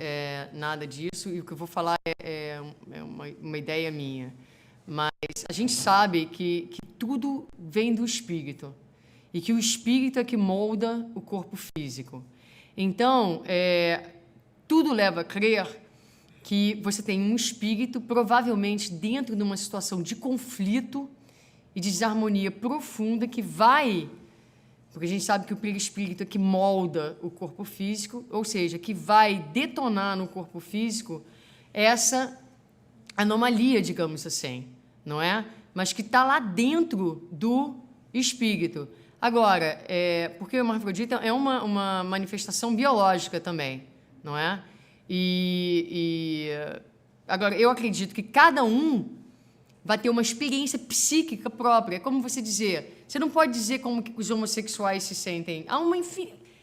nada disso, e o que eu vou falar é uma ideia minha. Mas a gente sabe que tudo vem do espírito, e que o espírito é que molda o corpo físico. Então, tudo leva a crer que você tem um espírito, provavelmente dentro de uma situação de conflito e de desarmonia profunda, que vai, porque a gente sabe que o perispírito é que molda o corpo físico, ou seja, que vai detonar no corpo físico essa anomalia, digamos assim, não é? Mas que está lá dentro do espírito. Agora, porque o hermafrodita é uma manifestação biológica também, não é? Agora, eu acredito que cada um vai ter uma experiência psíquica própria. É como você dizer, você não pode dizer como que os homossexuais se sentem.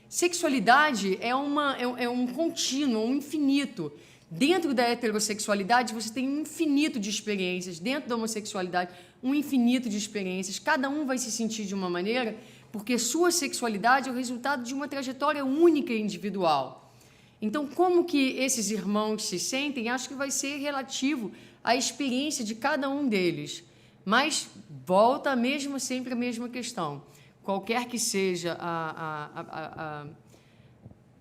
Sexualidade é um contínuo, um infinito. Dentro da heterossexualidade, você tem um infinito de experiências. Dentro da homossexualidade, um infinito de experiências. Cada um vai se sentir de uma maneira, porque sua sexualidade é o resultado de uma trajetória única e individual. Então, como que esses irmãos se sentem, acho que vai ser relativo à experiência de cada um deles. Mas volta sempre a mesma questão. Qualquer que seja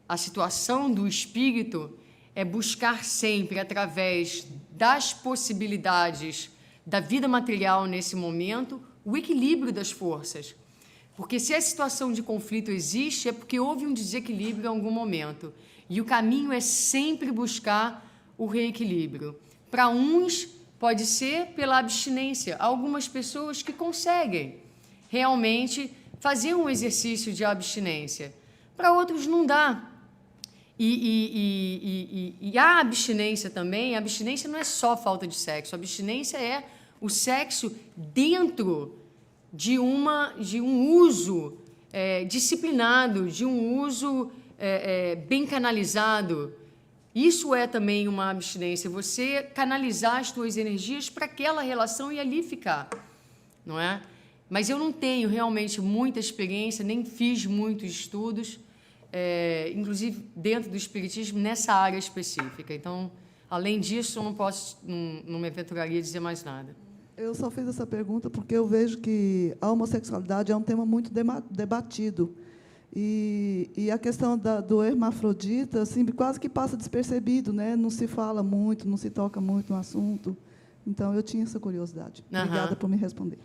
a situação do espírito, é buscar sempre, através das possibilidades da vida material nesse momento, o equilíbrio das forças. Porque se a situação de conflito existe, é porque houve um desequilíbrio em algum momento. E o caminho é sempre buscar o reequilíbrio. Para uns, pode ser pela abstinência. Há algumas pessoas que conseguem realmente fazer um exercício de abstinência. Para outros, não dá. E a abstinência também, a abstinência não é só falta de sexo, a abstinência é o sexo dentro de um uso disciplinado, de um uso bem canalizado. Isso é também uma abstinência, você canalizar as suas energias para aquela relação e ali ficar, não é? Mas eu não tenho realmente muita experiência, nem fiz muitos estudos, inclusive dentro do espiritismo, nessa área específica. Então, além disso, eu não me aventuraria a dizer mais nada. Eu só fiz essa pergunta porque eu vejo que a homossexualidade é um tema muito debatido. E a questão do hermafrodita assim, quase que passa despercebido, né? Não se fala muito, não se toca muito no assunto. Então, eu tinha essa curiosidade. Obrigada por me responder.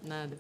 Nada.